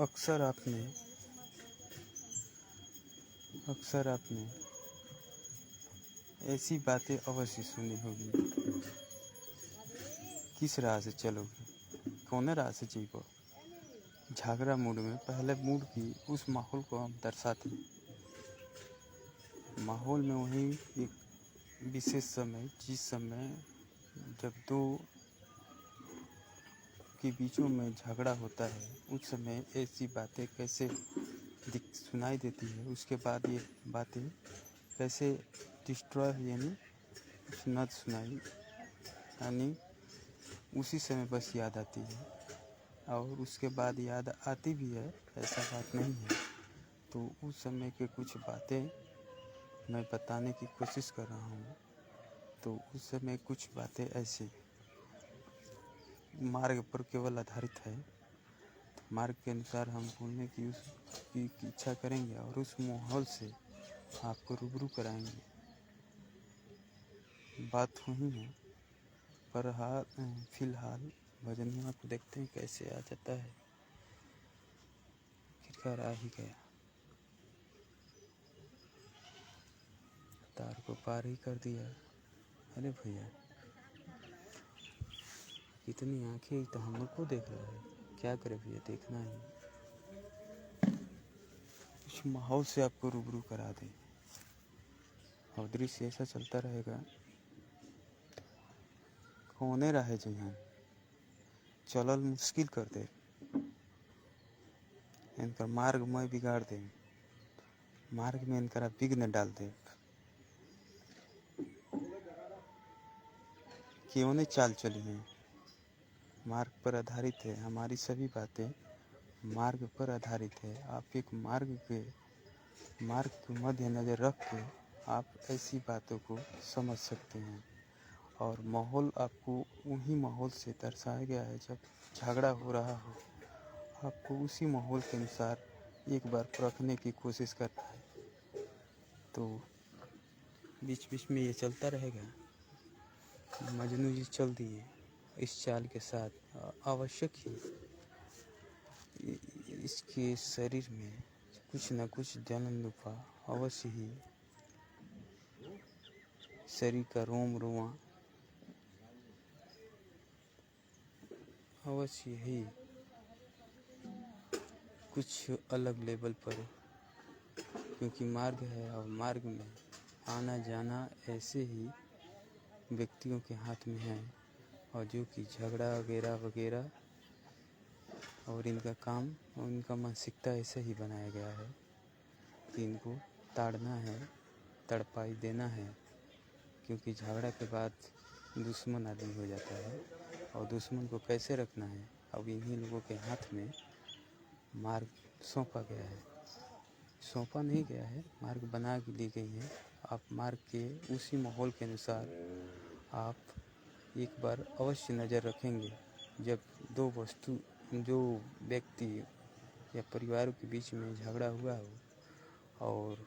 अक्सर आपने ऐसी बातें अवश्य सुनी होगी। किस राह से चलोगे, कौन राह से जीवो। झगड़ा मूड में पहले मूड की उस माहौल को हम दर्शाते हैं। माहौल में वही एक विशेष समय, जिस समय जब दो के बीचों में झगड़ा होता है, उस समय ऐसी बातें कैसे सुनाई देती है, उसके बाद ये बातें कैसे डिस्ट्रॉय यानी न सुनाई, यानी उसी समय बस याद आती है और उसके बाद याद आती भी है, ऐसा बात नहीं है। तो उस समय के कुछ बातें मैं बताने की कोशिश कर रहा हूँ। तो उस समय कुछ बातें ऐसी मार्ग पर केवल आधारित है। तो मार्ग के अनुसार हम बोलने की उसकी इच्छा करेंगे और उस माहौल से आपको रूबरू कराएंगे। बात वही है, पर फिलहाल भजनिया को देखते हैं कैसे आ जाता है। आखिरकार आ ही गया, तार को पार ही कर दिया। अरे भैया, इतनी आंखें तो हम लोग को देख रहा है, क्या करे भैया, देखना ही। उस माहौल से आपको रूबरू करा दे और दृश्य ऐसा चलता रहेगा। कौने रहे जहान चलल मुश्किल कर दे, इनकर मार्ग में बिगाड़ दे, मार्ग में इनका विघ्न डाल दे। क्यों ने चाल चली है, मार्ग पर आधारित है। हमारी सभी बातें मार्ग पर आधारित है। आप एक मार्ग को मद्देनजर रख के आप ऐसी बातों को समझ सकते हैं। और माहौल आपको उन्हीं माहौल से दर्शाया गया है। जब झगड़ा हो रहा हो, आपको उसी माहौल के अनुसार एक बार परखने की कोशिश करना है। तो बीच बीच में ये चलता रहेगा। मजनू जी चल दिए इस चाल के साथ। आवश्यक ही इसके शरीर में कुछ न कुछ जलन लुपा अवश्य ही, शरीर का रोम रुआ अवश्य ही कुछ अलग लेवल पर, क्योंकि मार्ग है और मार्ग में आना जाना ऐसे ही व्यक्तियों के हाथ में है। और जो कि झगड़ा वगैरह वगैरह और इनका काम और इनका मानसिकता ऐसे ही बनाया गया है कि इनको ताड़ना है, तड़पाई देना है। क्योंकि झगड़ा के बाद दुश्मन आदमी हो जाता है और दुश्मन को कैसे रखना है, अब इन्हीं लोगों के हाथ में मार्ग सौंपा गया है। सौंपा नहीं गया है, मार्ग बना के दी गई है। आप मार्ग के उसी माहौल के अनुसार आप एक बार अवश्य नज़र रखेंगे। जब दो व्यक्ति या परिवारों के बीच में झगड़ा हुआ हो और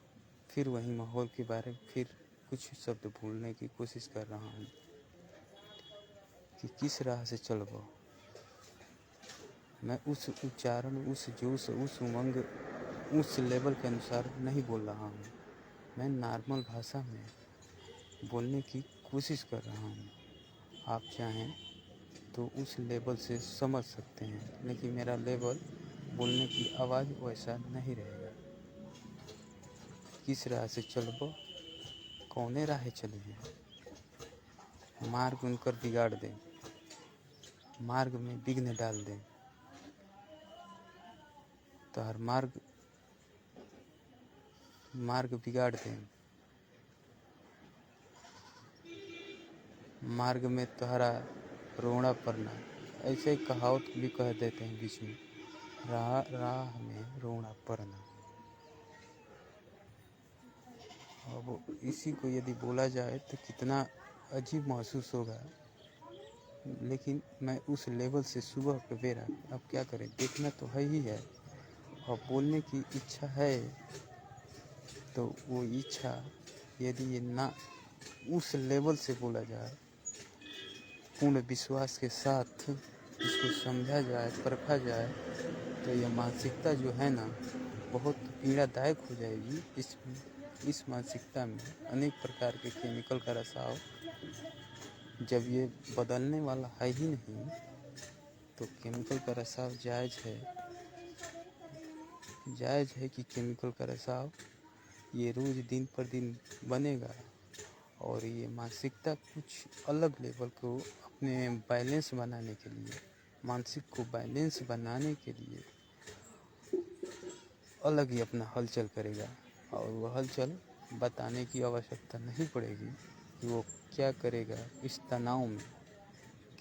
फिर वही माहौल के बारे में फिर कुछ शब्द भूलने की कोशिश कर रहा हूँ कि किस राह से चलबो। मैं उस उच्चारण, उस जोश, उस उमंग, उस लेवल के अनुसार नहीं बोल रहा हूँ। मैं नॉर्मल भाषा में बोलने की कोशिश कर रहा हूँ। आप चाहें तो उस लेवल से समझ सकते हैं, लेकिन मेरा लेवल बोलने की आवाज़ वैसा नहीं रहेगा। किस राह से चलबो, कौने राह चले हैं। मार्ग उनकर बिगाड़ दें, मार्ग में विघ्न डाल दें, तो हर मार्ग बिगाड़ दें। मार्ग में तोहरा रोना पड़ना, ऐसे ही कहावत भी कह देते हैं बीच में, राह में रोना पड़ना। अब इसी को यदि बोला जाए तो कितना अजीब महसूस होगा। लेकिन मैं उस लेवल से सुबह के बेरा, अब क्या करें, देखना तो है ही है और बोलने की इच्छा है। तो वो इच्छा यदि ये ना उस लेवल से बोला जाए, पूर्ण विश्वास के साथ इसको समझा जाए, परखा जाए, तो यह मानसिकता जो है ना बहुत पीड़ादायक हो जाएगी। इस मानसिकता में अनेक प्रकार के केमिकल का रिसाव, जब ये बदलने वाला है ही नहीं तो केमिकल का रिसाव जायज़ है कि केमिकल का रिसाव ये रोज़ दिन पर दिन बनेगा। और ये मानसिकता कुछ अलग लेवल को अपने बैलेंस बनाने के लिए, मानसिक को बैलेंस बनाने के लिए अलग ही अपना हलचल करेगा। और वह हलचल बताने की आवश्यकता नहीं पड़ेगी कि वो क्या करेगा इस तनाव में,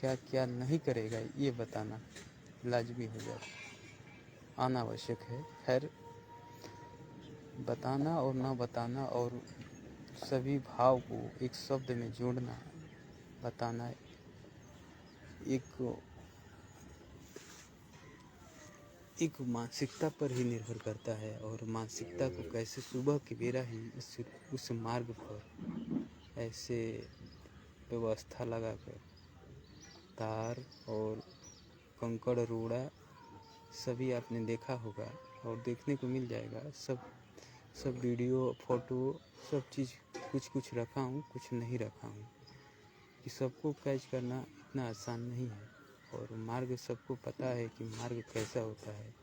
क्या क्या नहीं करेगा, ये बताना लाजमी हो जाता, अनावश्यक है। खैर, बताना और ना बताना और सभी भाव को एक शब्द में जोड़ना, बताना एक मानसिकता पर ही निर्भर करता है। और मानसिकता को कैसे सुबह की बेरा ही उस मार्ग पर ऐसे व्यवस्था लगाकर तार और कंकड़ रोड़ा सभी आपने देखा होगा और देखने को मिल जाएगा। सब वीडियो फोटो सब चीज़ कुछ रखा हूँ, कुछ नहीं रखा हूँ कि सबको कैच करना इतना आसान नहीं है। और मार्ग सबको पता है कि मार्ग कैसा होता है।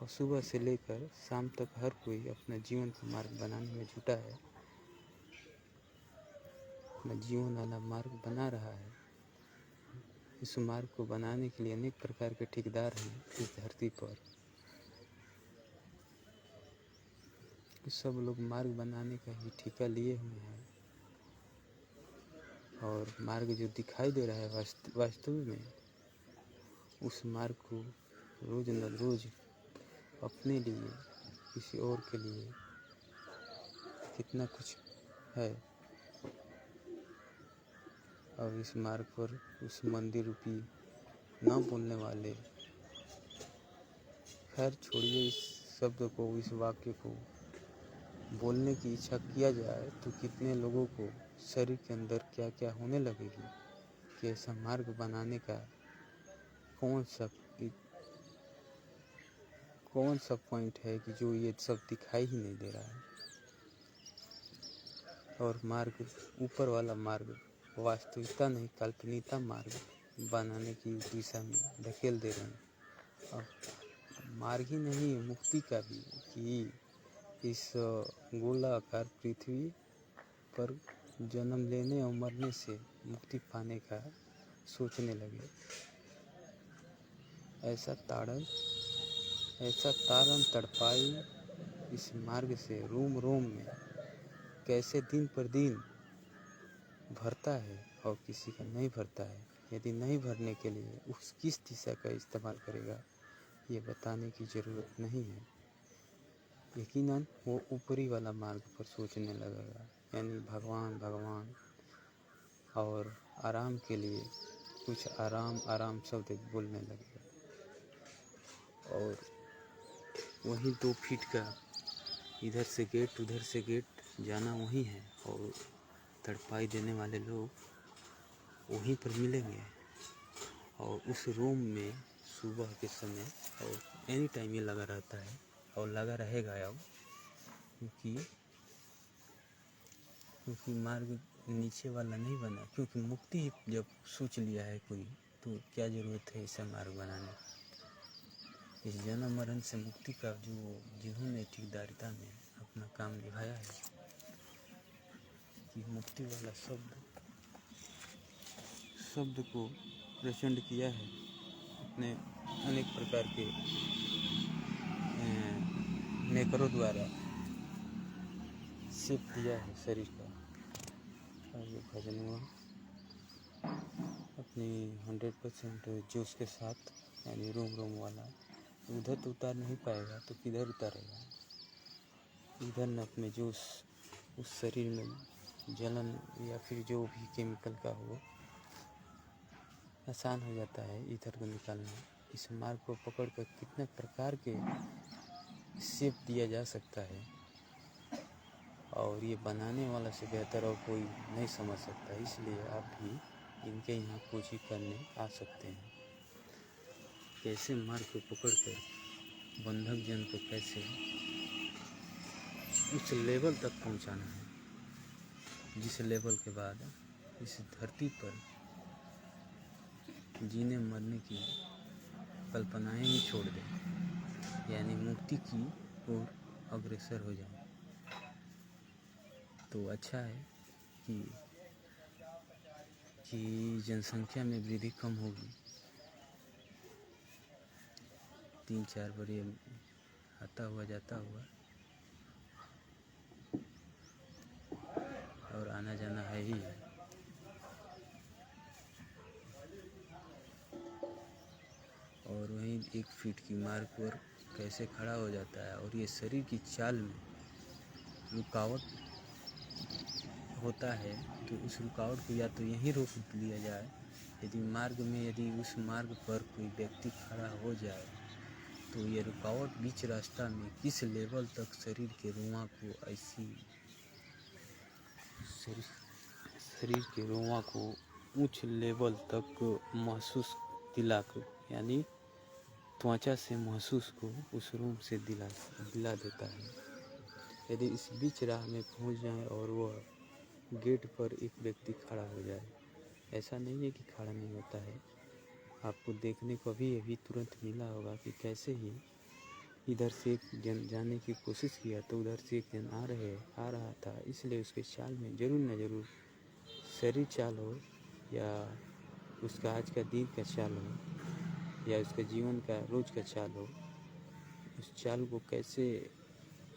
और सुबह से लेकर शाम तक हर कोई अपना जीवन का मार्ग बनाने में जुटा है, अपना जीवन वाला मार्ग बना रहा है। इस मार्ग को बनाने के लिए अनेक प्रकार के ठेकेदार हैं इस धरती पर। सब लोग मार्ग बनाने का ही ठेका लिए हुए हैं। और मार्ग जो दिखाई दे रहा है वास्तव में, उस मार्ग को रोज न रोज अपने लिए, किसी और के लिए कितना कुछ है। और इस मार्ग पर उस मंदिर रूपी न बोलने वाले, खैर छोड़िए इस शब्द को, इस वाक्य को बोलने की इच्छा किया जाए तो कितने लोगों को शरीर के अंदर क्या क्या होने लगेगी कि ऐसा मार्ग बनाने का कौन सा पॉइंट है कि जो ये सब दिखाई ही नहीं दे रहा है। और मार्ग, ऊपर वाला मार्ग, वास्तविकता नहीं काल्पनिकता मार्ग बनाने की दिशा में धकेल दे रहे हैं। और मार्ग ही नहीं, मुक्ति का भी, कि इस गोलाकार पृथ्वी पर जन्म लेने और मरने से मुक्ति पाने का सोचने लगे। ऐसा ताड़न तड़पाई इस मार्ग से रोम रोम में कैसे दिन पर दिन भरता है और किसी का नहीं भरता है। यदि नहीं भरने के लिए उस किस दिशा का इस्तेमाल करेगा ये बताने की ज़रूरत नहीं है। यकीनन वो ऊपरी वाला मार्ग पर सोचने लगेगा, यानी भगवान और आराम के लिए कुछ आराम शब्द बोलने लगेगा। और वही 2 फीट का इधर से गेट उधर से गेट जाना वही है। और तड़पाई देने वाले लोग वहीं पर मिलेंगे। और उस रूम में सुबह के समय और एनी टाइम ये लगा रहता है और लगा रहेगा अब, क्योंकि मार्ग नीचे वाला नहीं बना। क्योंकि मुक्ति जब सोच लिया है कोई, तो क्या ज़रूरत है इसे मार्ग बनाने की। इस जन्म मरण से मुक्ति का जिन्होंने ठेकेदारिता में अपना काम निभाया है, कि मुक्ति वाला शब्द को प्रचंड किया है, अपने अनेक प्रकार के मेकरों द्वारा शेप दिया है शरीर का। और ये भजन हुआ अपनी 100% जोश के साथ, यानी रोम वाला। उधर तो उतार नहीं पाएगा तो किधर उतारेगा। इधर न अपने जोश उस शरीर में जलन या फिर जो भी केमिकल का हो, आसान हो जाता है इधर को निकालना। इस मार्ग को पकड़ कर कितने प्रकार के शेप दिया जा सकता है, और ये बनाने वाला से बेहतर और कोई नहीं समझ सकता। इसलिए आप भी इनके यहाँ कोचिंग करने आ सकते हैं, कैसे मार्ग को पकड़ कर बंधक जन को कैसे उस लेवल तक पहुंचाना है जिस लेवल के बाद इस धरती पर जीने मरने की कल्पनाएं ही छोड़ दें, यानी मुक्ति की ओर अग्रसर हो जाए। तो अच्छा है कि जनसंख्या में वृद्धि कम होगी। 3-4 बड़े आता हुआ जाता हुआ और आना जाना है ही है। और वहीं 1 फीट की मार्ग पर कैसे खड़ा हो जाता है और ये शरीर की चाल में रुकावट होता है, तो उस रुकावट को या तो यहीं रोक लिया जाए, यदि उस मार्ग पर कोई व्यक्ति खड़ा हो जाए तो ये रुकावट बीच रास्ता में किस लेवल तक शरीर के रोआं को उच्च लेवल तक महसूस दिलाकर, यानी त्वचा से महसूस को उस रूम से दिला देता है। यदि इस बीच राह में पहुंच जाए और वह गेट पर एक व्यक्ति खड़ा हो जाए, ऐसा नहीं है कि खड़ा नहीं होता है, आपको देखने को अभी तुरंत मिला होगा कि कैसे ही इधर से एक जन जाने की कोशिश किया तो उधर से एक जन आ रहा था, इसलिए उसके चाल में जरूर न जरूर शरीर चाल हो या उसका आज का दिन का चाल हो या उसका जीवन का रोज का चाल हो, उस चाल को कैसे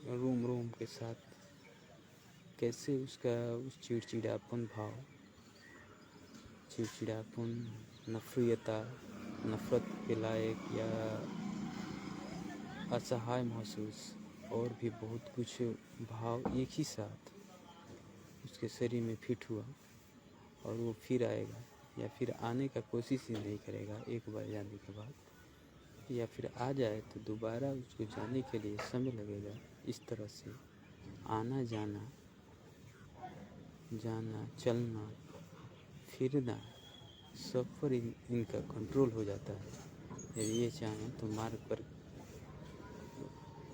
रोम के साथ कैसे उसका उस चिड़चिड़ापन भाव, नफरत के लायक या असहाय महसूस और भी बहुत कुछ भाव एक ही साथ उसके शरीर में फिट हुआ और वो फिर आएगा या फिर आने का कोशिश ही नहीं करेगा एक बार जाने के बाद, या फिर आ जाए तो दोबारा उसको जाने के लिए समय लगेगा। इस तरह से आना जाना चलना फिरना सब पर इनका कंट्रोल हो जाता है। यदि ये चाहें तो मार्ग पर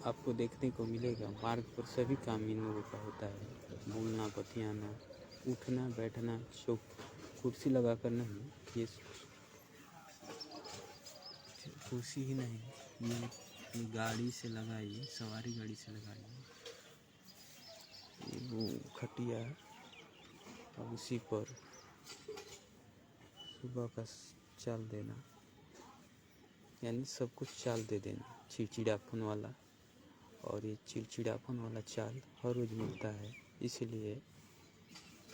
आपको देखने को मिलेगा, मार्ग पर सभी काम इन लोगों का होता है, बोलना बतियाना, उठना बैठना, कुर्सी लगा कर नहीं, ये कुर्सी ही नहीं, ये गाड़ी से लगाइए, सवारी गाड़ी से लगाइए वो खटिया और उसी पर सुबह का चाल देना, यानी सब कुछ चाल दे देना चिड़चिड़ापन वाला। और ये चिड़चिड़ापन वाला चाल हर रोज़ मिलता है, इसलिए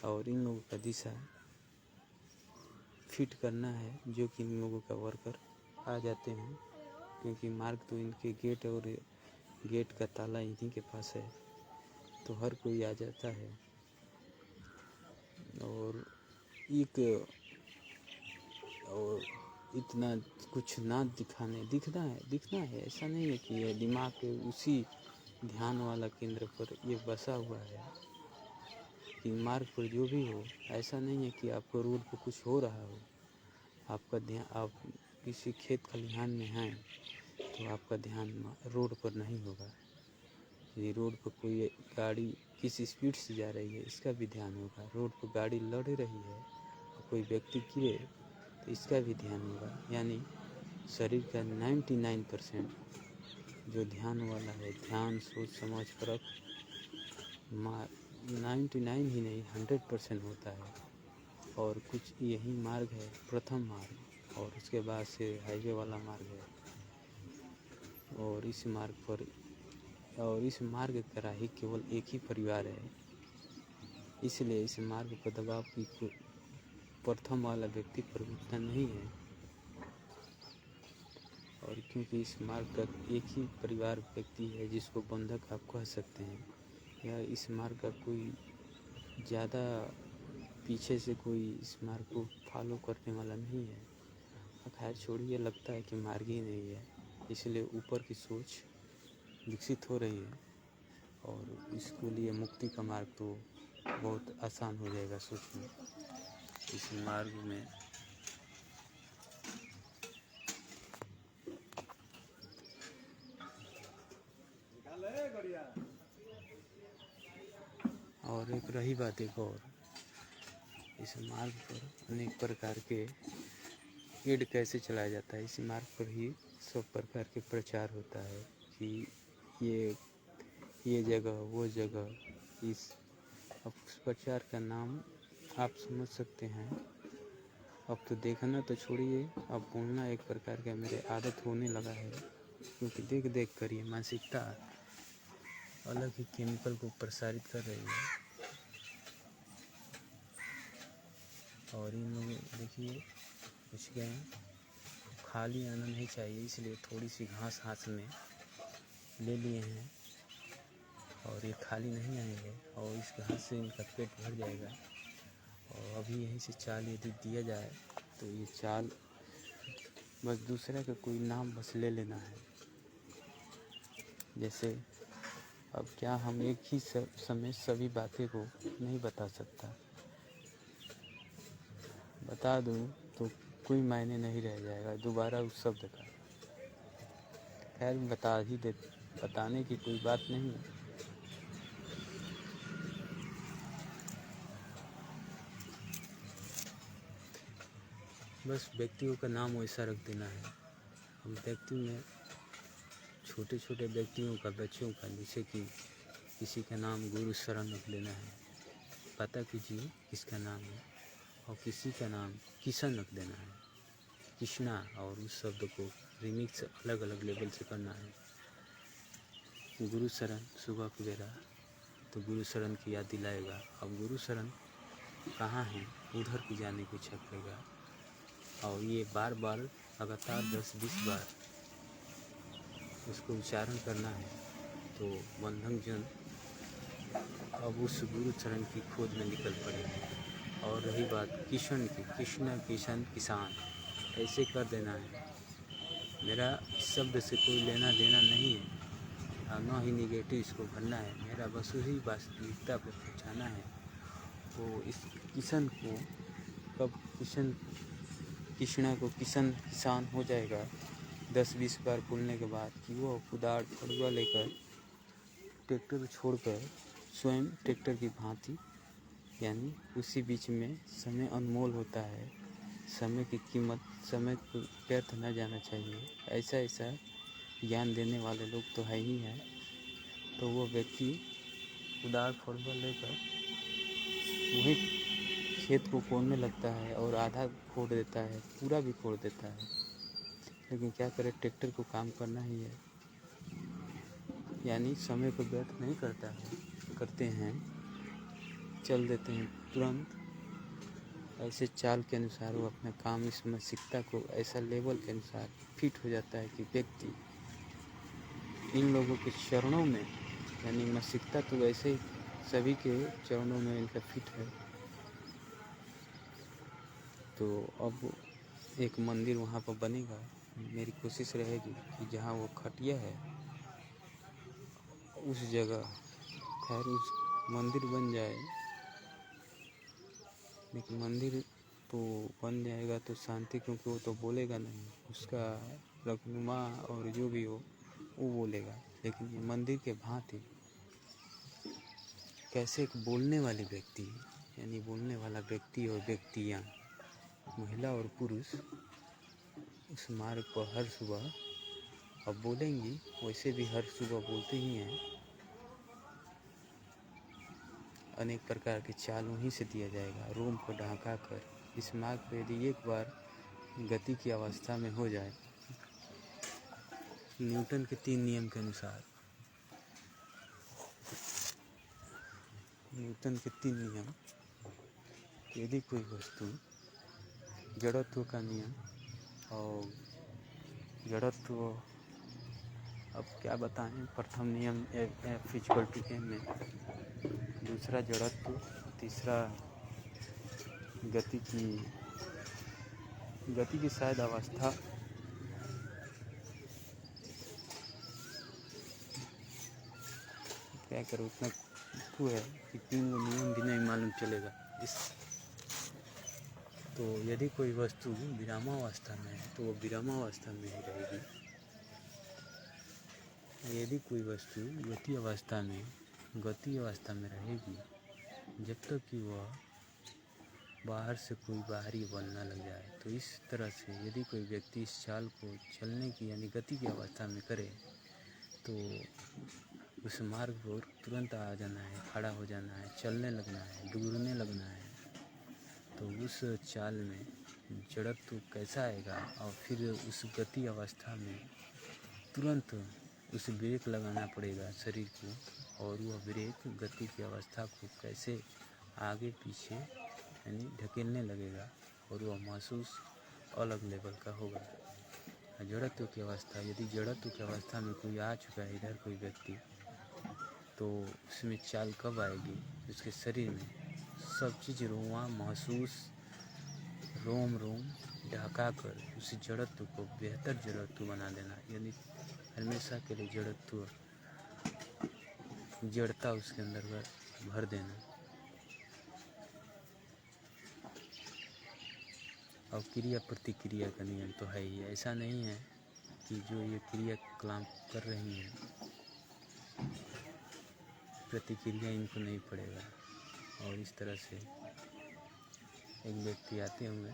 और इन लोगों का दिशा फिट करना है जो कि इन लोगों का वर्कर आ जाते हैं, क्योंकि मार्ग तो इनके गेट का ताला इन्हीं के पास है, तो हर कोई आ जाता है। और इतना कुछ ना दिखना है, ऐसा नहीं है कि ये दिमाग के उसी ध्यान वाला केंद्र पर ये बसा हुआ है कि मार्ग पर जो भी हो, ऐसा नहीं है कि आपको रोड पर कुछ हो रहा हो, आपका ध्यान आप किसी खेत खलिहान में हैं तो आपका ध्यान रोड पर नहीं होगा। यदि रोड पर कोई गाड़ी किस स्पीड से जा रही है इसका भी ध्यान होगा, रोड पर गाड़ी लड़ रही है और कोई व्यक्ति गिरे तो इसका भी ध्यान होगा। यानी शरीर का 99% जो ध्यान वाला है, ध्यान सोच समझ परख 99 ही नहीं 100% होता है। और कुछ यही मार्ग है, प्रथम मार्ग, और उसके बाद से हाईवे वाला मार्ग है। और इस मार्ग का राही केवल एक ही परिवार है, इसलिए इस मार्ग पर दबाव की प्रथम वाला व्यक्ति पर उतना नहीं है। और क्योंकि इस मार्ग का एक ही परिवार व्यक्ति है जिसको बंधक आप कह सकते हैं, या इस मार्ग का कोई ज़्यादा पीछे से कोई इस मार्ग को फॉलो करने वाला नहीं है। खैर छोड़िए, लगता है कि मार्ग ही नहीं है, इसलिए ऊपर की सोच विकसित हो रही है और इसके लिए मुक्ति का मार्ग तो बहुत आसान हो जाएगा सोचना। इस मार्ग में एक रही बात एक और, इस मार्ग पर अनेक प्रकार के एड कैसे चलाया जाता है। इस मार्ग पर ही सब प्रकार के प्रचार होता है कि ये जगह वो जगह। इस अब उस प्रचार का नाम आप समझ सकते हैं। अब तो देखना तो छोड़िए, अब बोलना एक प्रकार का मेरे आदत होने लगा है, क्योंकि देख देख कर ये मानसिकता अलग ही केमिकल को प्रसारित कर रही है। और इन लोग देखिए कुछ गए, खाली आना नहीं चाहिए, इसलिए थोड़ी सी घास हाथ में ले लिए हैं और ये खाली नहीं आएंगे और इस घास से इनका पेट भर जाएगा। और अभी यहीं से चाल यदि दिया जाए तो ये चाल बस दूसरे का कोई नाम बस ले लेना है। जैसे अब क्या हम एक ही समय सभी बातें को नहीं बता सकता, बता दूं तो कोई मायने नहीं रह जाएगा दोबारा उस शब्द का। खैर बता ही दे, बताने की कोई बात नहीं है। बस व्यक्तियों का नाम वैसा रख देना है। हम व्यक्ति में छोटे छोटे व्यक्तियों का, बच्चों का, जैसे कि किसी का नाम गुरु शरण रख लेना है, पता कीजिए किसका नाम है। और किसी का नाम किशन रख देना है, कृष्णा, और उस शब्द को रिमिक्स अलग अलग लेवल से करना है। गुरु शरण सुबह वगैरह तो गुरु शरण की याद दिलाएगा। अब गुरु शरण कहाँ है उधर की जाने की इच्छा करेगा। और ये बार बार लगातार 10-20 बार उसको उच्चारण करना है तो बंधक जन अब उस गुरु चरण की खोज में निकल पड़ेंगे। और रही बात किशन की, कृष्ण किशन किसान ऐसे कर देना है। मेरा इस शब्द से कोई लेना देना नहीं है और न ही निगेटिव इसको भरना है। मेरा बस वही वास्तविकता पर पहुँचाना है। तो इस किशन को कब कृष्णा को किसान हो जाएगा 10-20 बार बोलने के बाद कि वो कुदार फड़ुआ लेकर ट्रैक्टर छोड़कर स्वयं ट्रैक्टर की भांति, यानी उसी बीच में समय अनमोल होता है। समय की कीमत, समय को व्यर्थ न जाना चाहिए, ऐसा ज्ञान देने वाले लोग तो है ही हैं। तो वो व्यक्ति कुदार फड़ुआ लेकर वही खेत को कोड़ने लगता है और आधा फोड़ देता है, पूरा भी फोड़ देता है। लेकिन क्या करे, ट्रैक्टर को काम करना ही है, यानी समय को व्यर्थ नहीं करते हैं, चल देते हैं तुरंत। ऐसे चाल के अनुसार वो अपना काम, इस मानसिकता को ऐसा लेवल के अनुसार फिट हो जाता है कि व्यक्ति इन लोगों के चरणों में, यानी मानसिकता तो वैसे ही सभी के चरणों में इनका फिट है। तो अब एक मंदिर वहाँ पर बनेगा। मेरी कोशिश रहेगी कि जहाँ वो खटिया है उस जगह खैर उस मंदिर बन जाए। लेकिन मंदिर तो बन जाएगा तो शांति, क्योंकि वो तो बोलेगा नहीं, उसका रखनुमा और जो भी हो वो बोलेगा। लेकिन ये मंदिर के भांति कैसे एक बोलने वाले व्यक्ति, यानी बोलने वाला व्यक्ति और व्यक्तियाँ, महिला और पुरुष, उस मार्ग पर हर सुबह अब बोलेंगी। वैसे भी हर सुबह बोलते ही हैं। अनेक प्रकार के चाल वहीं से दिया जाएगा, रोम को ढका कर। इस मार्ग पर यदि एक बार गति की अवस्था में हो जाए, न्यूटन के 3 नियम के अनुसार, न्यूटन के 3 नियम, यदि कोई वस्तु जड़त्व का नियम और जड़त्व, अब क्या बताएं, प्रथम नियम फिजिकल टू एम में, दूसरा जड़त्व, तीसरा गति की शायद अवस्था, क्या करो, उतना तो है कि 3 नियम भी नहीं मालूम चलेगा इस। तो यदि कोई वस्तु विरामावस्था में है तो वो विरामावस्था में ही रहेगी। यदि कोई वस्तु गति अवस्था में रहेगी जब तक कि वह बाहर से कोई बाहरी बल न लग जाए। तो इस तरह से यदि कोई व्यक्ति इस चाल को चलने की यानी गति की अवस्था में करे तो उस मार्ग पर तुरंत आ जाना है, खड़ा हो जाना है, चलने लगना है, दौड़ने लगना है। तो उस चाल में जड़त्व कैसा आएगा और फिर उस गति अवस्था में तुरंत उस ब्रेक लगाना पड़ेगा शरीर को, और वह ब्रेक गति की अवस्था को कैसे आगे पीछे यानी ढकेलने लगेगा और वह महसूस अलग लेवल का होगा। जड़त्व की अवस्था, यदि जड़त्व की अवस्था में कोई आ चुका है इधर कोई व्यक्ति, तो उसमें चाल कब आएगी? उसके शरीर में सब चीज़ रोआ महसूस, रोम रोम ढका कर उस जड़त्व को बेहतर जड़त्व बना देना, यानी हमेशा के लिए जड़त्व जड़ता उसके अंदर भर देना। और क्रिया प्रतिक्रिया का नियम तो है ही, ऐसा नहीं है कि जो ये क्रिया कलाम कर रही हैं प्रतिक्रिया इनको नहीं पड़ेगा। और इस तरह से एक व्यक्ति आते हुए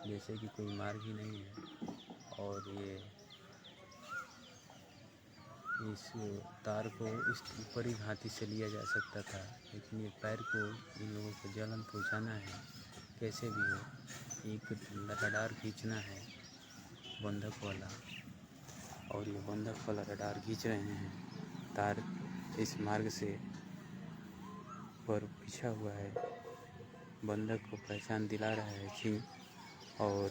जैसे कि कोई मार्ग ही नहीं है और ये इस तार को इस ऊपर ही हाथी से लिया जा सकता था, लेकिन ये पैर को इन लोगों को जलन पहुंचाना है कैसे भी हो, एक रडार खींचना है बंधक वाला, और ये बंधक वाला रडार खींच रहे हैं। तार इस मार्ग से पर पीछा हुआ है, बंधक को पहचान दिला रहा है कि, और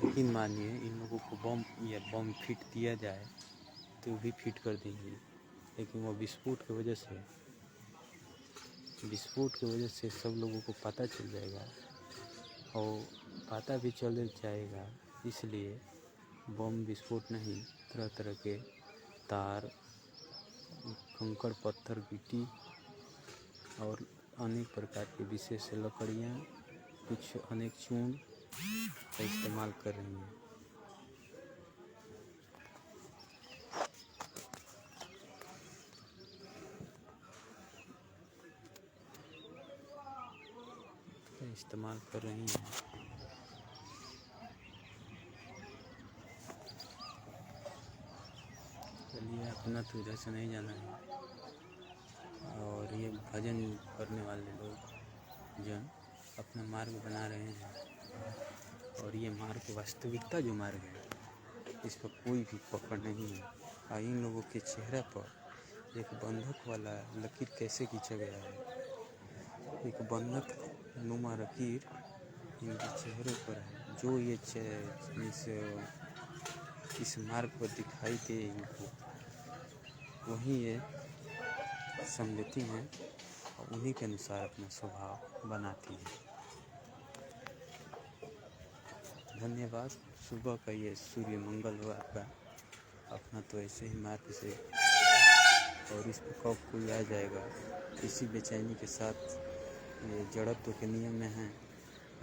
यकीन मानिए इन लोगों को बम फिट दिया जाए तो भी फिट कर देंगे, लेकिन वो विस्फोट की वजह से सब लोगों को पता चल जाएगा और पता भी चल जाएगा, इसलिए बम विस्फोट नहीं, तरह तरह के तार, कंकड़, पत्थर, गिट्टी और अनेक प्रकार के विशेष लकड़ियाँ, कुछ अनेक चूर्ण का इस्तेमाल कर रही हैं। चलिए, अपना तो इधर से नहीं जाना है। और ये भजन करने वाले लोग जन अपना मार्ग बना रहे हैं, और ये मार्ग वास्तविकता जो मार्ग है इस पर कोई भी पकड़ नहीं है। और इन लोगों के चेहरे पर एक बंधक वाला लकीर कैसे खींचा गया है, एक बंधक नुमा लकीर इनके चेहरे पर है, जो ये इस मार्ग पर दिखाई दे इनको, वहीं ये समझती हैं और उन्हीं के अनुसार अपना स्वभाव बनाती हैं। धन्यवाद। सुबह का ये सूर्य मंगल हो आपका, अपना तो ऐसे ही मार्ग से, और इस पर कब कोई आ जाएगा इसी बेचैनी के साथ ये जड़त्व के नियम में है।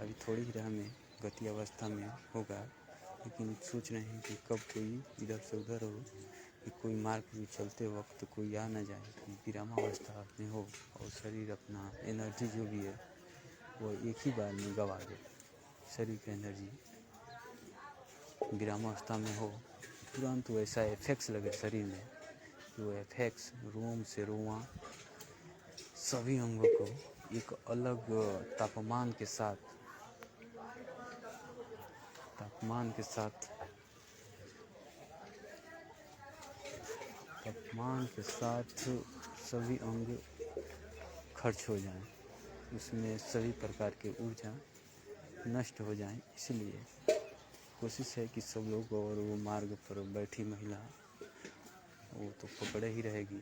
अभी थोड़ी ही राह में गति अवस्था में होगा, लेकिन सोच रहे हैं कि कब कोई इधर से उधर हो, कि कोई मार्ग में चलते वक्त कोई आ ना जाए, कि विरामावस्था में हो और शरीर अपना एनर्जी जो भी है वो एक ही बार में गवा दे। शरीर की एनर्जी विरामावस्था में हो, तुरंत वैसा इफेक्ट्स लगे शरीर में कि वो इफेक्ट्स रोम से रोआ सभी अंगों को एक अलग तापमान के साथ सभी अंग खर्च हो जाएं, उसमें सभी प्रकार की ऊर्जा नष्ट हो जाएं। इसलिए कोशिश है कि सब लोग, और वो मार्ग पर बैठी महिला वो तो पकड़े ही रहेगी,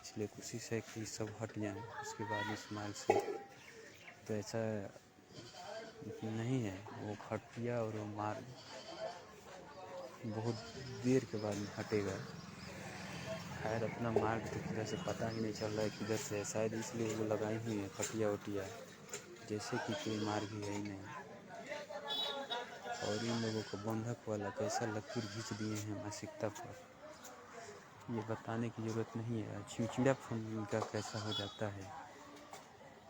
इसलिए कोशिश है कि सब हट जाएं। उसके बाद इस मार्ग से तो ऐसा नहीं है, वो खटिया और वो मार्ग बहुत देर के बाद हटेगा। खैर, अपना मार्ग तो किधर से पता ही नहीं चल रहा है किधर से है, शायद इसलिए वो लगाई हुई है खटिया वटिया, जैसे कि कोई मार्ग ही है ही नहीं। और इन लोगों को बंधक वाला कैसा लकीर खींच दिए हैं मानसिकता पर, ये बताने की ज़रूरत नहीं है। चिड़चिड़ापन इनका कैसा हो जाता है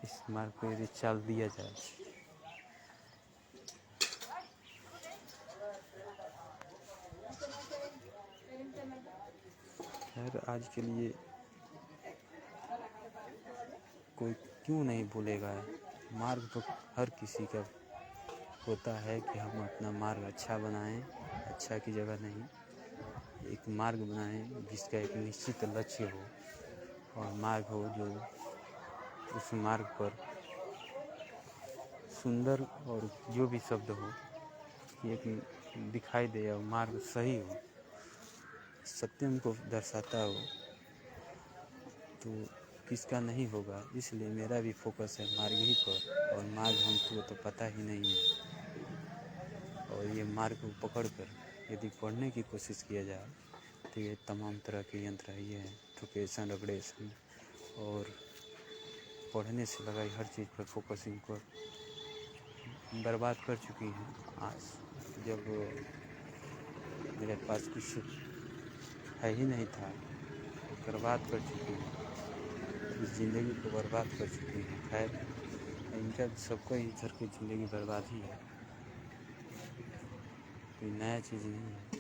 इस मार्ग पर यदि चाल दिया जाए। खैर आज के लिए कोई क्यों नहीं भूलेगा, मार्ग तो हर किसी का होता है कि हम अपना मार्ग अच्छा बनाएं, अच्छा की जगह नहीं, एक मार्ग बनाएं जिसका एक निश्चित लक्ष्य हो और मार्ग हो जो उस मार्ग पर सुंदर और जो भी शब्द हो एक दिखाई दे और मार्ग सही हो, सत्यम को दर्शाता हो, तो किसका नहीं होगा। इसलिए मेरा भी फोकस है मार्ग ही पर, और मार्ग हमको तो पता ही नहीं है। और ये मार्ग को पकड़कर यदि पढ़ने की कोशिश किया जाए तो ये तमाम तरह के यंत्र ये हैं, थोकेशन, रगड़ेशन और पढ़ने से लगाई हर चीज़ पर फोकसिंग को बर्बाद कर चुकी हैं। आज जब मेरे पास कुछ है ही नहीं था, बर्बाद कर चुकी हैं, इस ज़िंदगी को बर्बाद कर चुकी हैं। खैर इनका सबका इधर की ज़िंदगी बर्बाद ही है, कोई नया चीज़ नहीं है।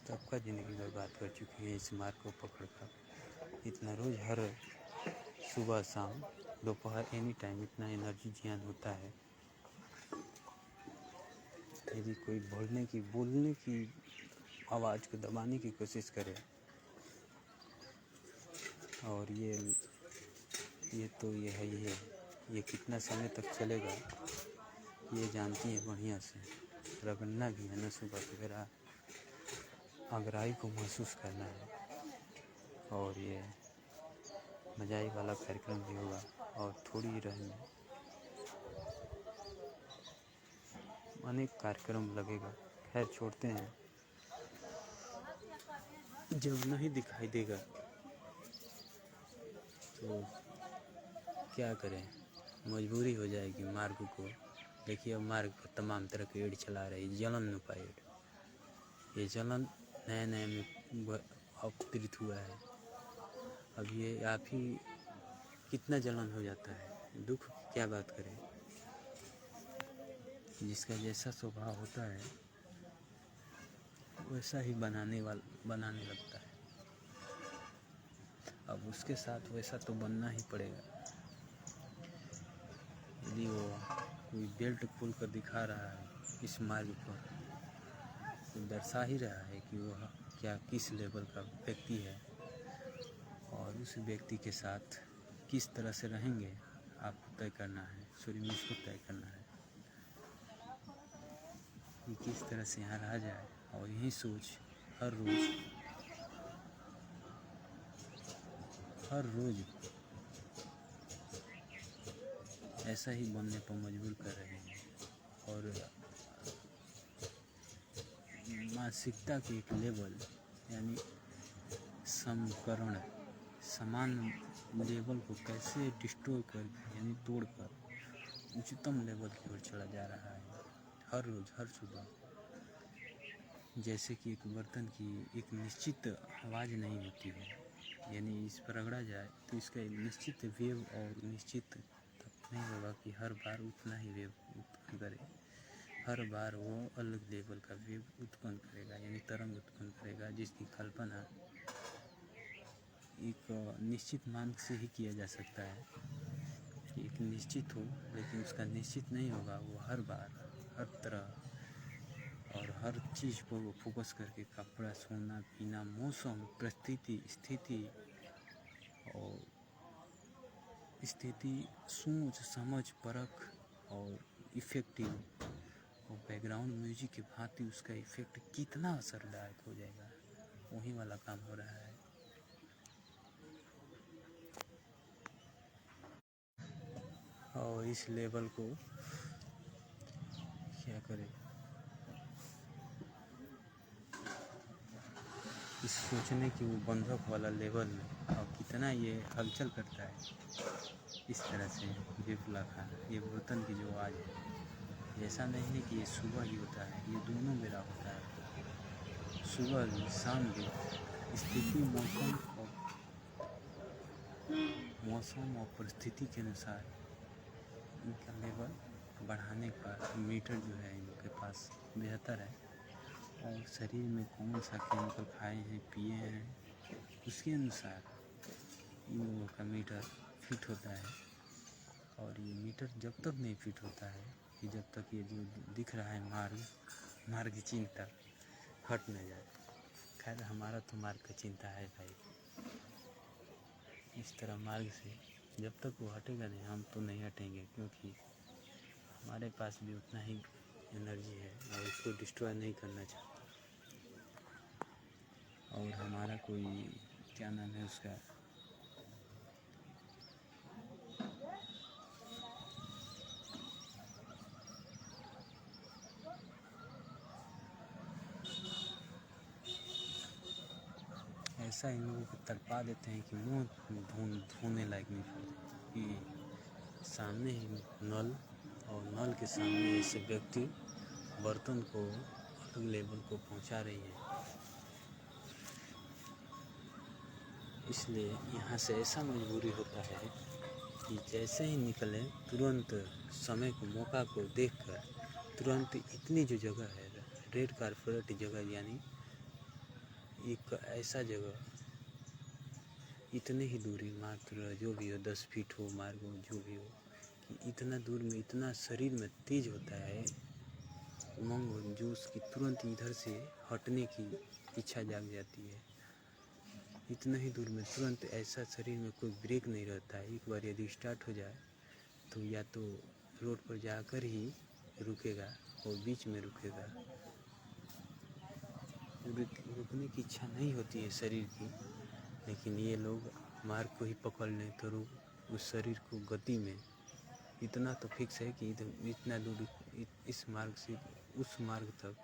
सबका ज़िंदगी बर्बाद कर चुकी है इस मार्ग को पकड़कर। इतना रोज़ हर सुबह शाम दोपहर एनी टाइम इतना एनर्जी जियान होता है। यदि कोई बोलने की आवाज़ को दबाने की कोशिश करे, और ये तो ये है ही है, ये कितना समय तक चलेगा ये जानती है बढ़िया से। रगड़ना भी है ना, सुबह सवेरा अगराई को महसूस करना है, और ये मजाई वाला कार्यक्रम भी होगा और थोड़ी ही रहेंगे, अनेक कार्यक्रम लगेगा। खैर छोड़ते हैं, जब नहीं दिखाई देगा तो क्या करें, मजबूरी हो जाएगी मार्ग को। देखिए अब मार्ग पर तमाम तरह के एड चला रही, जलन नुपा एड, ये जलन नए नए में अवतरित हुआ है। अब ये आप ही कितना जलन हो जाता है, दुख की क्या बात करें। जिसका जैसा स्वभाव होता है वैसा ही बनाने लगता है। अब उसके साथ वैसा तो बनना ही पड़ेगा। यदि वो कोई बेल्ट खोल कर दिखा रहा है इस मार्ग पर, तो दर्शा ही रहा है कि वह क्या किस लेवल का व्यक्ति है, और उस व्यक्ति के साथ किस तरह से रहेंगे आपको तय करना है, सूर्यवंश को तय करना है कि किस तरह से यहाँ रहा जाए। और यही सोच हर रोज़ ऐसा ही बनने पर मजबूर कर रहे हैं। और मानसिकता के एक लेवल यानी समकरण समान लेवल को कैसे डिस्ट्रॉय कर यानी तोड़कर उच्चतम लेवल की ओर चला जा रहा है हर रोज़ हर सुबह। जैसे कि एक बर्तन की एक निश्चित आवाज़ नहीं होती है, यानी इस पर रगड़ा जाए तो इसका एक निश्चित वेव और निश्चित नहीं होगा कि हर बार उतना ही वेव उत्पन्न करे, हर बार वो अलग लेवल का वेव उत्पन्न करेगा यानी तरंग उत्पन्न करेगा, जिसकी कल्पना एक निश्चित मार्ग से ही किया जा सकता है कि एक निश्चित हो, लेकिन उसका निश्चित नहीं होगा। वो हर बार हर तरह और हर चीज़ पर वो फोकस करके कपड़ा, सोना, पीना, मौसम, परिस्थिति, स्थिति और सोच समझ परख और इफ़ेक्टिव और बैकग्राउंड म्यूजिक के भांति उसका इफ़ेक्ट कितना असरदायक हो जाएगा, वही वाला काम हो रहा है। और इस लेवल को क्या करें, इस सोचने की वो बंधक वाला लेवल में और कितना ये हलचल करता है। इस तरह से बेफुला खाना, ये बर्तन की जो आवाज़ है, ऐसा नहीं है कि ये सुबह ही होता है, ये दोनों बेरा होता है। सुबह भी शाम भी स्थिति मौसम और परिस्थिति के अनुसार इनका लेवल बढ़ाने का मीटर जो है इनके पास बेहतर है। और शरीर में कौन सा केमिकल खाए हैं पिए हैं उसके अनुसार इन लोगों का मीटर फिट होता है। और ये मीटर जब तक नहीं फिट होता है कि जब तक ये जो दिख रहा है मार्ग चिंता हट न जाए। खैर हमारा तो मार्ग का चिंता है भाई, इस तरह मार्ग से जब तक वो हटेगा नहीं हम तो नहीं हटेंगे, क्योंकि हमारे पास भी उतना ही एनर्जी है और उसको डिस्ट्रॉय नहीं करना चाहते। और हमारा कोई क्या नाम है उसका ऐसा इन लोगों को तड़पा देते हैं कि मुँह धोने लायक नहीं पड़ता। कि सामने ही नल और नल के सामने ऐसे व्यक्ति बर्तन को अलग लेवल को पहुंचा रही है। इसलिए यहाँ से ऐसा मजबूरी होता है कि जैसे ही निकले तुरंत समय को मौका को देखकर तुरंत इतनी जो जगह है रेड कारपेट जगह, यानी एक ऐसा जगह इतने ही दूरी मात्र जो भी हो 10 फीट हो मार्ग हो जो भी हो, कि इतना दूर में इतना शरीर में तेज होता है उमंग जो उसकी तुरंत इधर से हटने की इच्छा जाग जाती है। इतना ही दूर में तुरंत ऐसा शरीर में कोई ब्रेक नहीं रहता है। एक बार यदि स्टार्ट हो जाए तो या तो रोड पर जाकर ही रुकेगा और बीच में रुकेगा। रुकने की इच्छा नहीं होती है शरीर की, लेकिन ये लोग मार्ग को ही पकड़ लें तो उस शरीर को गति में इतना तो फिक्स है कि इतना दूर इस मार्ग से उस मार्ग तक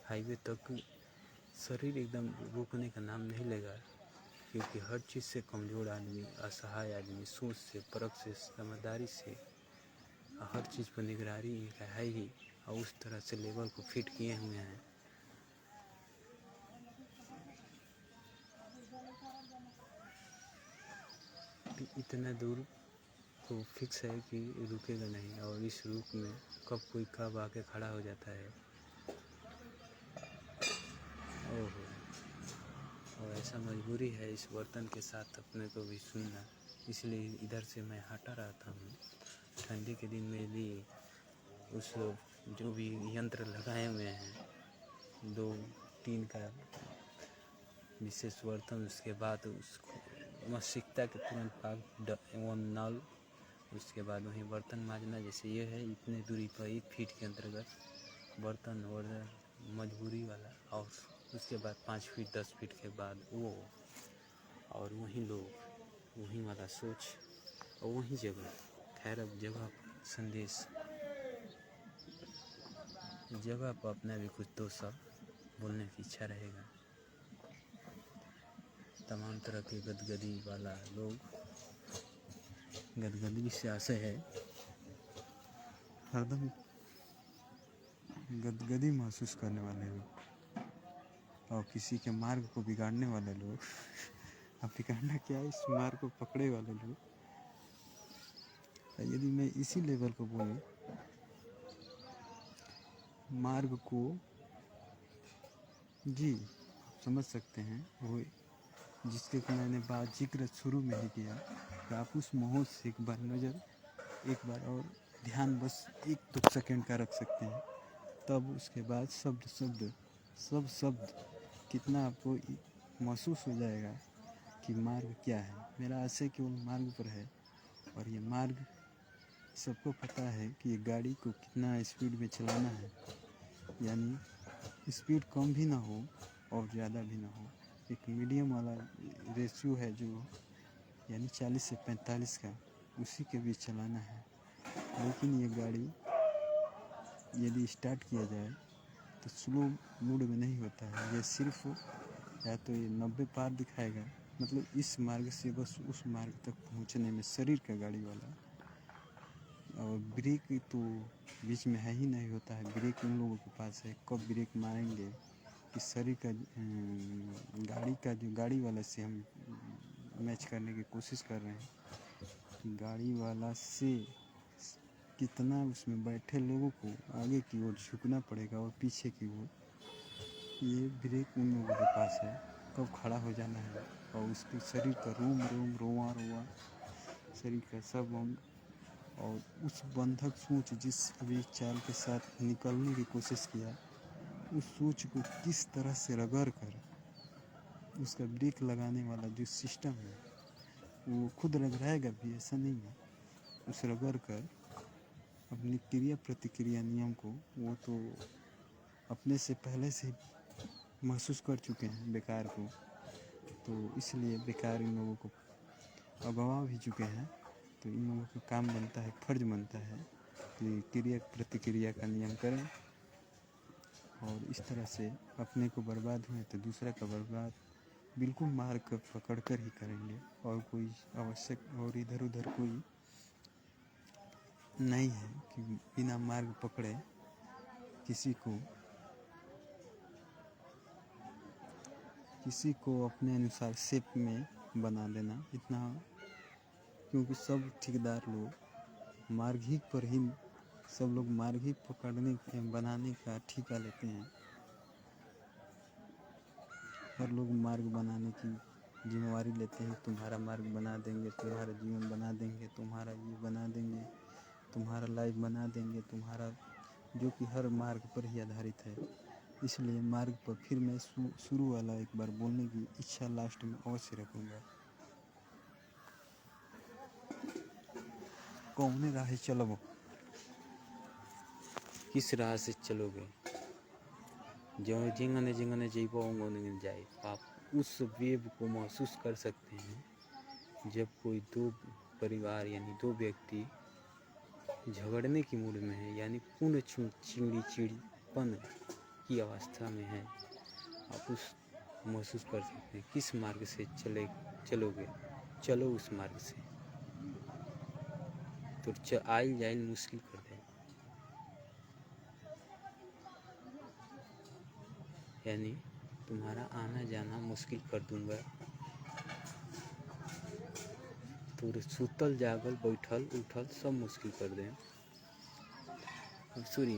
हाईवे तक शरीर एकदम रुकने का नाम नहीं लेगा। क्योंकि हर चीज़ से कमज़ोर आदमी, असहाय आदमी, सोच से, परख से, समझदारी से हर चीज़ पर निगरानी है ही, और उस तरह से लेवल को फिट किए हुए हैं। इतना दूर तो फिक्स है कि रुकेगा नहीं, और इस रूट में कब आके खड़ा हो जाता है। ओहो, और ऐसा मजबूरी है इस बर्तन के साथ अपने को भी सुनना, इसलिए इधर से मैं हटा रहता हूँ। ठंडी के दिन में भी उस जो भी यंत्र लगाए हुए हैं 2-3 का विशेष बर्तन, उसके बाद उसको मस्तिष्कता के तुरंत पास वो नल, उसके बाद वहीं बर्तन मांजना। जैसे ये है इतने दूरी पर 1 फीट के अंतर्गत बर्तन और मजबूरी वाला, और उसके बाद 5 फीट 10 फीट के बाद वो, और वहीं लोग वहीं वाला सोच और वहीं जगह। खैर अब जगह संदेश जगह पर अपना भी कुछ दो सब बोलने की इच्छा रहेगा। तमाम तरह के गदगदी वाला लोग, गदगदी से आशय है हरदम गदगदी महसूस करने वाले लोग, और किसी के मार्ग को बिगाड़ने वाले लोग अब बिगाड़ना क्या है, इस मार्ग को पकड़े वाले लोग। यदि मैं इसी लेवल को बोलूं, मार्ग को जी समझ सकते हैं, वो जिसके कि मैंने बात जिक्र शुरू में ही किया कि आप उस माहौल से एक बार और ध्यान बस 1-2 सेकंड का रख सकते हैं। तब उसके बाद सब शब्द कितना आपको महसूस हो जाएगा कि मार्ग क्या है। मेरा आशय केवल मार्ग पर है, और ये मार्ग सबको पता है कि ये गाड़ी को कितना स्पीड में चलाना है, यानी स्पीड कम भी ना हो और ज़्यादा भी ना हो, एक मीडियम वाला रेशियो है जो यानी 40 से 45 का, उसी के बीच चलाना है। लेकिन ये गाड़ी यदि स्टार्ट किया जाए तो स्लो मूड में नहीं होता है, ये सिर्फ या तो ये 90 पार दिखाएगा, मतलब इस मार्ग से बस उस मार्ग तक पहुंचने में शरीर का गाड़ी वाला, और ब्रेक तो बीच में है ही नहीं होता है। ब्रेक उन लोगों के पास है, कब ब्रेक मारेंगे कि शरीर का गाड़ी वाला से हम मैच करने की कोशिश कर रहे हैं कि गाड़ी वाला से कितना उसमें बैठे लोगों को आगे की ओर झुकना पड़ेगा और पीछे की ओर ये ब्रेक उन लोगों के पास है, कब खड़ा हो जाना है। और उसके शरीर का रोआ शरीर का सब अंग और उस बंधक सोच जिस अभी चाल के साथ निकलने की कोशिश किया, उस सोच को किस तरह से रगड़ कर उसका ब्रेक लगाने वाला जो सिस्टम है वो खुद रगड़ाएगा भी, ऐसा नहीं है। उस रगड़ कर अपनी क्रिया प्रतिक्रिया नियम को वो तो अपने से पहले से महसूस कर चुके हैं बेकार को, तो इसलिए बेकार इन लोगों को अगवा भी चुके हैं। तो इन लोगों का काम बनता है, फर्ज बनता है कि क्रिया प्रतिक्रिया का नियम करें और इस तरह से अपने को बर्बाद हुए तो दूसरा का बर्बाद बिल्कुल मार्ग पकड़ कर ही करेंगे। और कोई आवश्यक और इधर उधर कोई नहीं है कि बिना मार्ग पकड़े किसी को अपने अनुसार शेप में बना देना, इतना, क्योंकि सब ठेकेदार लोग मार्ग ही पर ही सब लोग मार्ग ही पकड़ने बनाने का ठेका लेते हैं। हर लोग मार्ग बनाने की जिम्मेवारी लेते हैं, तुम्हारा मार्ग बना देंगे, तुम्हारा जीवन बना देंगे, तुम्हारा ये बना देंगे, तुम्हारा लाइफ बना देंगे, तुम्हारा, जो कि हर मार्ग पर ही आधारित है। इसलिए मार्ग पर फिर मैं शुरू वाला एक बार बोलने की इच्छा लास्ट में अवश्य रखूँगा। कौन राह चलो, किस राह से चलोगे, जो जिंगने जिंगने जीवो ओंगने जाए। आप उस वेव को महसूस कर सकते हैं जब कोई दो परिवार यानी दो व्यक्ति झगड़ने की मूड में है, यानी पूर्ण चिड़ीपन की अवस्था में है। आप उस महसूस कर सकते हैं किस मार्ग से चलोगे, चलो उस मार्ग से, तो आइल जाइल मुश्किल कर दे, यानी तुम्हारा आना जाना मुश्किल कर दूंगा। तो सुतल जागल बैठल उठल सब मुश्किल कर दें। सॉरी,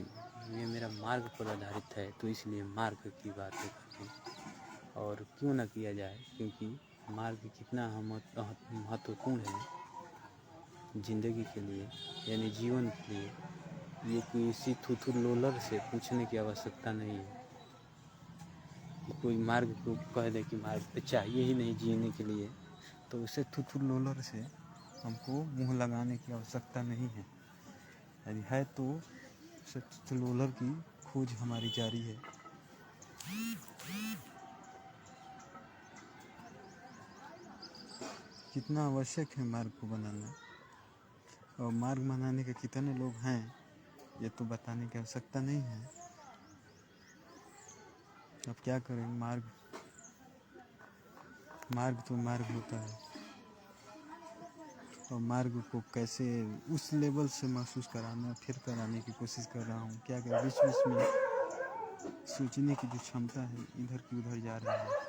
ये मेरा मार्ग पर आधारित है, तो इसलिए मार्ग की बातें करते हैं। और क्यों ना किया जाए, क्योंकि मार्ग कितना महत्वपूर्ण है ज़िंदगी के लिए, यानी जीवन के लिए। ये किसी थुथुर लोलर से पूछने की आवश्यकता नहीं है कि कोई मार्ग को कह दे कि मार्ग तो चाहिए ही नहीं जीने के लिए, तो उसे थुथुर लोलर से हमको मुंह लगाने की आवश्यकता नहीं है। यदि है तो थुथुर लोलर की खोज हमारी जारी है। कितना आवश्यक है मार्ग को बनाना, और मार्ग बनाने के कितने लोग हैं ये तो बताने की आवश्यकता नहीं है। अब क्या करें, मार्ग तो मार्ग होता है, और मार्ग को कैसे उस लेवल से महसूस कराने की कोशिश कर रहा हूँ। क्या बीच में सोचने की जो क्षमता है इधर की उधर जा रही है।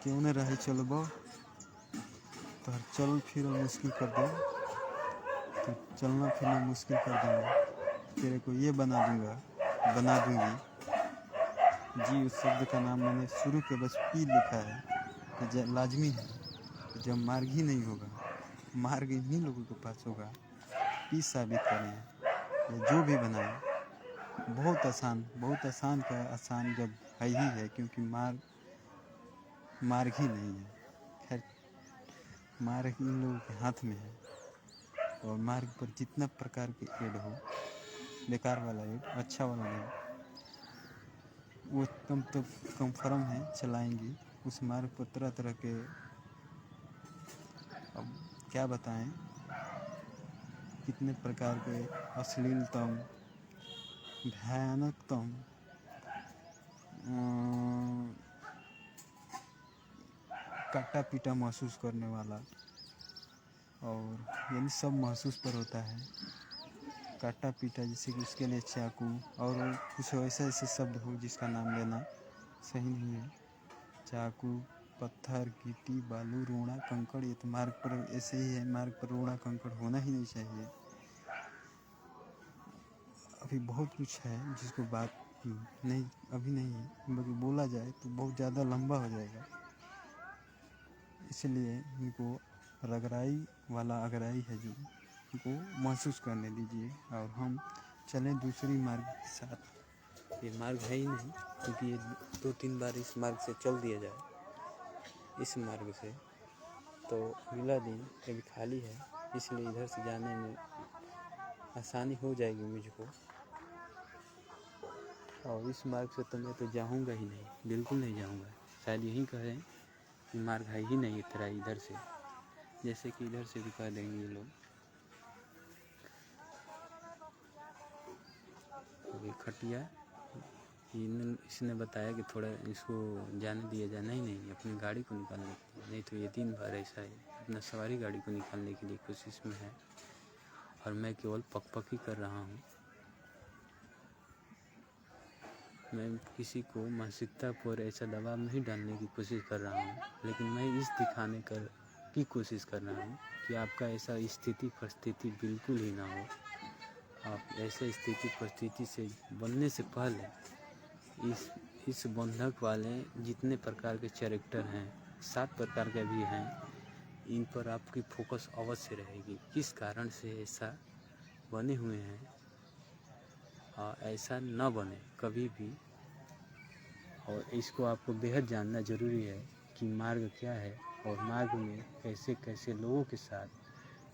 क्यों न रहे चलबो, तो चल फिर मुश्किल कर दे, तो चलना फिरना मुश्किल कर देंगे। तेरे को ये बना दूंगी। जी, उस शब्द का नाम मैंने शुरू के बस पी लिखा है, तो लाजमी है। जब मार्ग ही नहीं होगा, मार्ग इन्हीं लोगों के पास होगा। पी साबित करें या जो भी बनाए, बहुत आसान का आसान जब है ही है, क्योंकि मार्ग ही नहीं है। खैर, मार्ग इन लोगों के हाथ में है, और मार्ग पर जितना प्रकार के एड हो, बेकार वाला एड, अच्छा वाला नहीं, वो कम तो कंफर्म है, चलाएंगी उस मार्ग पर तरह तरह के। अब क्या बताएं, कितने प्रकार के अश्लीलतम, भयानकतम, काटा पीटा महसूस करने वाला, और यानी सब महसूस पर होता है। काटा पीटा, जैसे कि उसके लिए चाकू और कुछ ऐसा ऐसे शब्द हो जिसका नाम लेना सही नहीं है। चाकू, पत्थर, गिट्टी, बालू, रोड़ा, कंकड़, ये तो मार्ग पर ऐसे ही है। मार्ग पर रोड़ा कंकड़ होना ही नहीं चाहिए। अभी बहुत कुछ है जिसको बात नहीं अभी नहीं है, बल्कि बोला जाए तो बहुत ज़्यादा लंबा हो जाएगा। इसलिए इनको रगड़ाई वाला अगराई है जो इनको महसूस करने दीजिए और हम चलें दूसरी मार्ग के साथ। ये मार्ग है ही नहीं, क्योंकि ये 2-3 बार इस मार्ग से चल दिया जाए इस मार्ग से तो अगला दिन कभी खाली है, इसलिए इधर से जाने में आसानी हो जाएगी मुझको। और इस मार्ग से तो मैं तो जाऊँगा ही नहीं, बिल्कुल नहीं जाऊँगा। शायद यही कहें कि मार्ग है ही नहीं तेरा इधर से, जैसे कि इधर से भी कह देंगे ये लोग। ये खटिया इसने बताया कि थोड़ा इसको जाने दिया जाए। नहीं, अपनी गाड़ी को निकालने के लिए, नहीं तो ये 3 बार ऐसा है अपना सवारी गाड़ी को निकालने के लिए कोशिश में है और मैं केवल पक ही कर रहा हूँ। मैं किसी को मानसिकता पर ऐसा दबाव नहीं डालने की कोशिश कर रहा हूँ, लेकिन मैं इस दिखाने की कोशिश कर रहा हूँ कि आपका ऐसा स्थिति परिस्थिति बिल्कुल ही ना हो। आप ऐसे स्थिति परिस्थिति से बनने से पहले इस बंधक वाले जितने प्रकार के कैरेक्टर हैं, 7 प्रकार के भी हैं, इन पर आपकी फोकस अवश्य रहेगी। किस कारण से ऐसा बने हुए हैं और ऐसा न बने कभी भी। और इसको आपको बेहद जानना ज़रूरी है कि मार्ग क्या है और मार्ग में कैसे कैसे लोगों के साथ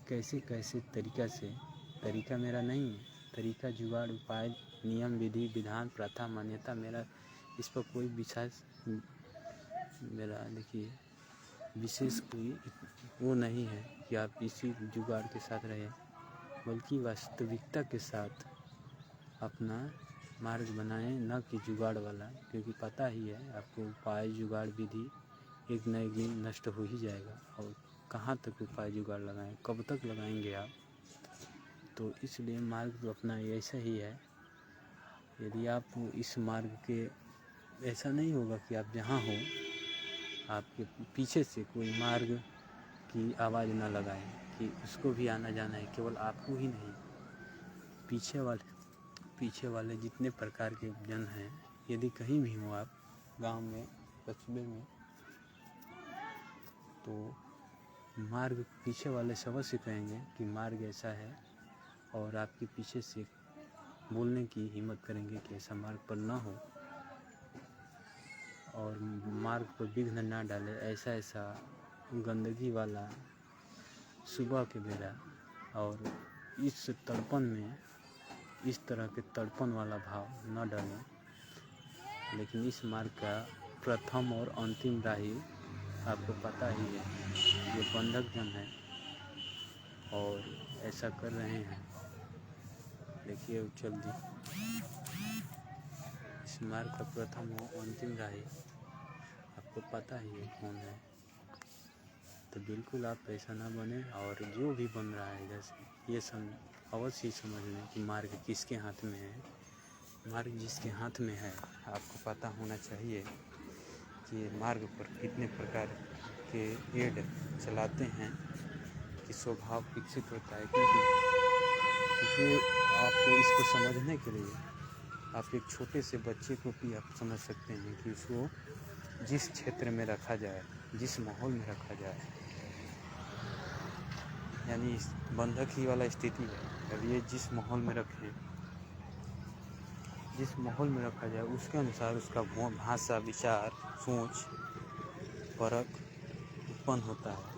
कैसे कैसे तरीका मेरा नहीं है, तरीका जुगाड़ उपाय नियम विधि विधान प्रथा मान्यता मेरा इस पर कोई विशेष मेरा देखिए विशेष कोई वो नहीं है कि आप इसी जुगाड़ के साथ रहें, बल्कि वास्तविकता के साथ अपना मार्ग बनाएं, न कि जुगाड़ वाला। क्योंकि पता ही है आपको उपाय जुगाड़ विधि एक न एक दिन नष्ट हो ही जाएगा। और कहाँ तक उपाय जुगाड़ लगाएं, कब तक लगाएंगे आप। तो इसलिए मार्ग तो अपना ऐसा ही है। यदि आप इस मार्ग के ऐसा नहीं होगा कि आप जहाँ हो आपके पीछे से कोई मार्ग की आवाज़ ना लगाए कि उसको भी आना जाना है, केवल आपको ही नहीं, पीछे वाले जितने प्रकार के जन हैं, यदि कहीं भी हो आप गांव में कस्बे में, तो मार्ग पीछे वाले अवश्य कहेंगे कि मार्ग ऐसा है और आपके पीछे से बोलने की हिम्मत करेंगे कि ऐसा मार्ग पर ना हो और मार्ग पर विघ्न ना डाले। ऐसा गंदगी वाला सुबह के बेला और इस तड़पन में इस तरह के तड़पन वाला भाव न डालें। लेकिन इस मार्ग का प्रथम और अंतिम राही आपको पता ही है, ये बंधक जन है और ऐसा कर रहे हैं। देखिए जल्दी इस मार्ग का प्रथम और अंतिम राही आपको पता ही है कौन है। तो बिल्कुल आप ऐसा ना बने। और जो भी बन रहा है इधर से ये अवश्य समझ लें कि मार्ग किसके हाथ में है। मार्ग जिसके हाथ में है आपको पता होना चाहिए कि मार्ग पर कितने प्रकार के एड चलाते हैं कि स्वभाव विकसित होता है। क्योंकि आपको इसको समझने के लिए आप एक छोटे से बच्चे को भी आप समझ सकते हैं कि उसको जिस क्षेत्र में रखा जाए, जिस माहौल में रखा जाए, यानी इस बंधक ही वाला स्थिति है। अब ये जिस माहौल में रखा जाए उसके अनुसार उसका भाषा विचार सोच परख उत्पन्न होता है।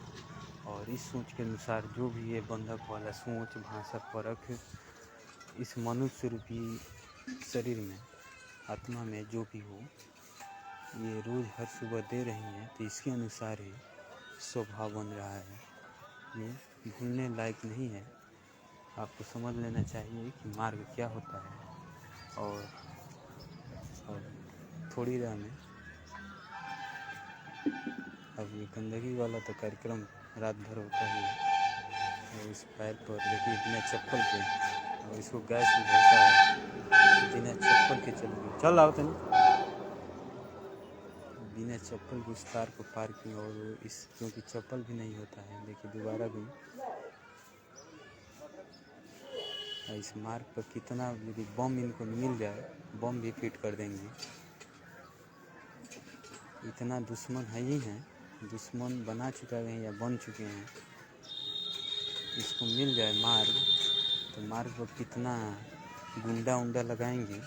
और इस सोच के अनुसार जो भी ये बंधक वाला सोच भाषा परख इस मनुष्य रूपी शरीर में आत्मा में जो भी हो, ये रोज़ हर सुबह दे रही हैं, तो इसके अनुसार ही स्वभाव बन रहा है। ये भूलने लायक नहीं है। आपको समझ लेना चाहिए कि मार्ग क्या होता है। और थोड़ी देर में अब ये गंदगी वाला तो कार्यक्रम रात भर होता ही है। और इस पैर पर देखिए बिना चप्पल के और इसको गैस में भरता है बिना चप्पल के चलोगे। चल आओ तनी बिना चप्पल के उस तार को पार किए और इस क्योंकि चप्पल भी नहीं होता है। देखिए दोबारा भी इस मार्ग पर कितना यदि बम इनको मिल जाए बम भी फिट कर देंगे। इतना दुश्मन है ही है, दुश्मन बना चुका है या बन चुके हैं। इसको मिल जाए मार्ग तो मार्ग पर कितना गुंडा उंडा लगाएंगे।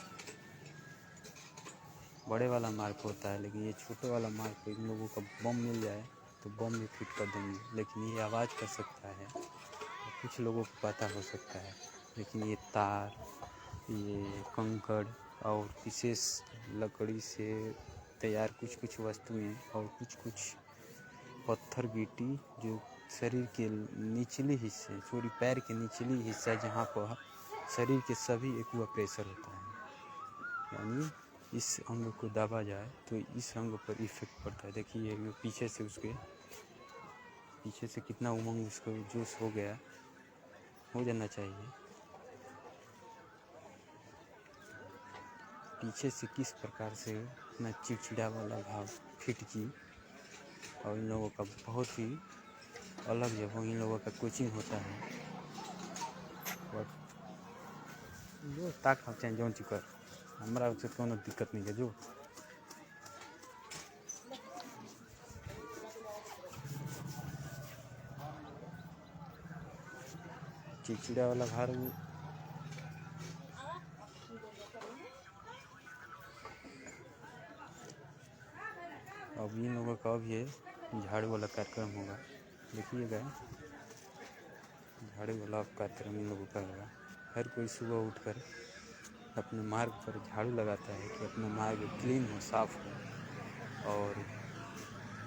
बड़े वाला मार्ग होता है लेकिन ये छोटे वाला मार्ग पर इन लोगों का बम मिल जाए तो बम भी फिट कर देंगे। लेकिन ये आवाज़ कर सकता है, कुछ लोगों को पता हो सकता है, लेकिन ये तार, ये कंकड़ और विशेष लकड़ी से तैयार कुछ कुछ वस्तुएं और कुछ कुछ पत्थर गिट्टी जो शरीर के निचले हिस्से छोड़ी पैर के निचली हिस्सा जहाँ पर शरीर के सभी एक्वा प्रेशर होता है, यानी इस अंग को दबा जाए तो इस अंग पर इफेक्ट पड़ता है। देखिए पीछे से उसके पीछे से कितना उमंग उसको जोश हो जाना चाहिए। पीछे से किस प्रकार से अपना चिड़चिड़ा वाला भाव फिट की। और इन लोगों का बहुत ही अलग जगह इन लोगों का कोचिंग होता है। और जो ताक हम चाहे जौन चिकर हमारा उससे कोनो दिक्कत नहीं है। जो चिड़चिड़ा वाला भार अब इन लोगों का अब ये झाड़ू वाला कार्यक्रम होगा। देखिएगा झाड़ू वाला कार्यक्रम इन लोगों का होगा। हर कोई सुबह उठकर अपने मार्ग पर झाड़ू लगाता है कि अपना मार्ग क्लीन हो, साफ हो और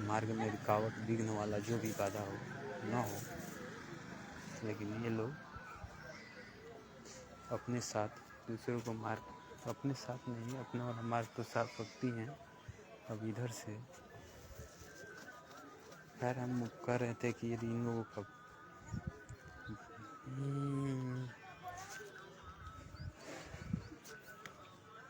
मार्ग में रुकावट विघ्न वाला जो भी बाधा हो ना हो। लेकिन ये लोग अपने साथ दूसरों को मार्ग अपने साथ नहीं अपना वाला मार्ग तो साफ रखती हैं। अब इधर से खैर हम कह रहे थे कि यदि इन लोगों का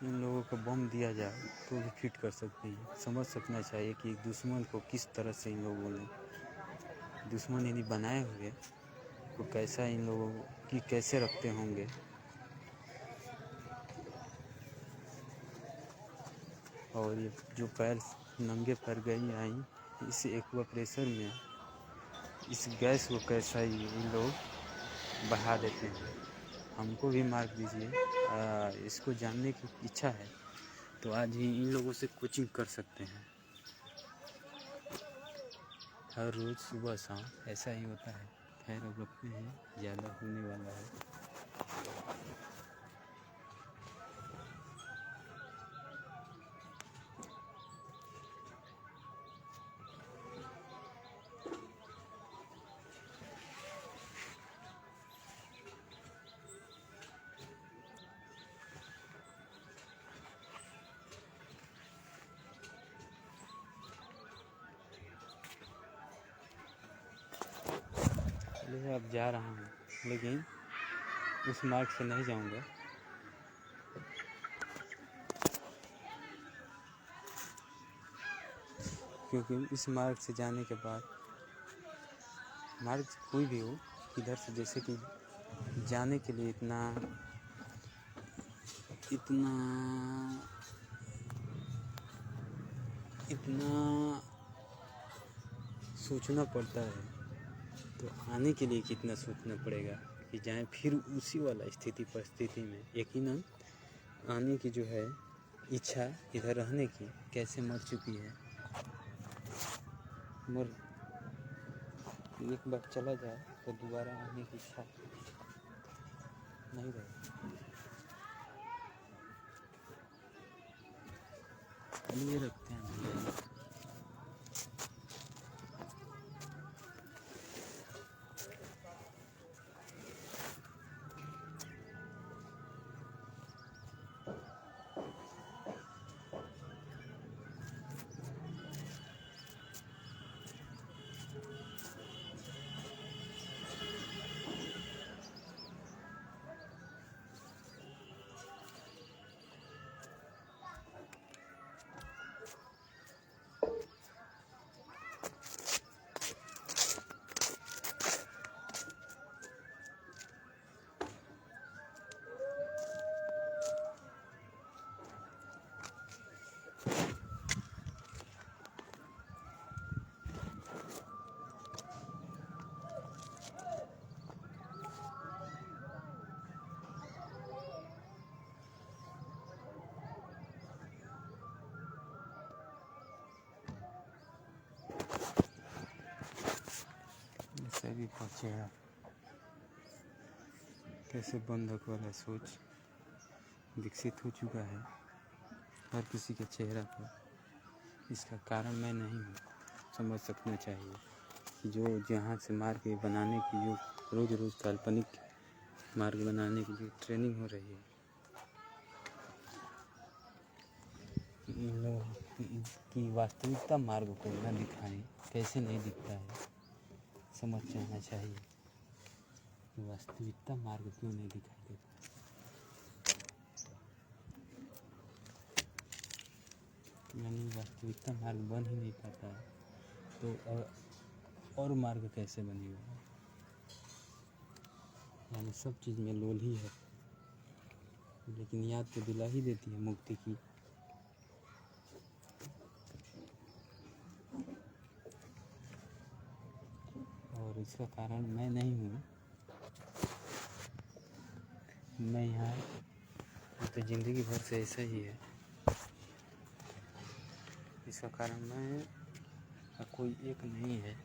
इन लोगों को बम दिया जाए तो भी फिट कर सकती है। समझ सकना चाहिए कि दुश्मन को किस तरह से इन लोगों ने दुश्मन यदि बनाए हुए तो कैसा इन लोगों की कैसे रखते होंगे। और ये जो पैर नंगे पैर गई आई इस एक्वा प्रेशर में इस गैस को कैसा ही इन लोग बढ़ा देते हैं। हमको भी मार्ग दीजिए। इसको जानने की इच्छा है तो आज ही इन लोगों से कोचिंग कर सकते हैं। हर रोज़ सुबह शाम ऐसा ही होता है। खैर अब रखते हैं, ज़्यादा होने वाला है। अब जा रहा हूँ लेकिन उस मार्ग से नहीं जाऊँगा। क्योंकि इस मार्ग से जाने के बाद मार्ग कोई भी हो इधर से जैसे कि जाने के लिए इतना सोचना पड़ता है तो आने के लिए कितना सोचना पड़ेगा कि जाएं फिर उसी वाला परिस्थिति में। यकीनन आने की जो है इच्छा इधर रहने की कैसे मर चुकी है। मर एक बार चला जाए तो दोबारा आने की इच्छा नहीं रहेगी। चलिए रखते हैं। जिंदगी का चेहरा कैसे बंधक वाला सोच विकसित हो चुका है हर किसी के चेहरा पर। इसका कारण मैं नहीं हूँ, समझ सकना चाहिए कि जो जहाँ से मार्ग बनाने की जो रोज़ रोज़ काल्पनिक मार्ग बनाने की जो ट्रेनिंग हो रही है, इन लोगों की वास्तविकता मार्ग को न दिखाएं, कैसे नहीं दिखता है, समझ जाना चाहिए कि वास्तविकता मार्ग क्यों नहीं दिखाई देता। यानी वास्तविकता मार्ग बन ही नहीं पाता है तो और मार्ग कैसे बनेगा। यानी सब चीज़ में लोल ही है, लेकिन याद तो दिला ही देती है मुक्ति की। और इसका कारण मैं नहीं हूँ, मैं यहाँ तो ज़िंदगी भर से ऐसा ही है। इसका कारण मैं कोई एक नहीं है,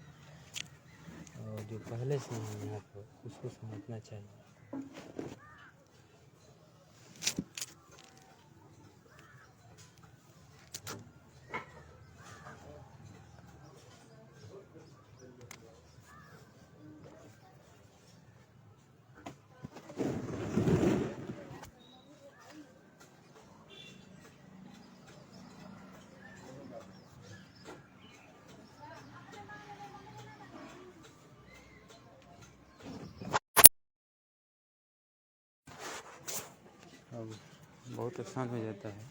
और जो पहले से है यहाँ पर उसको समझना चाहिए। अब बहुत आसान हो जाता है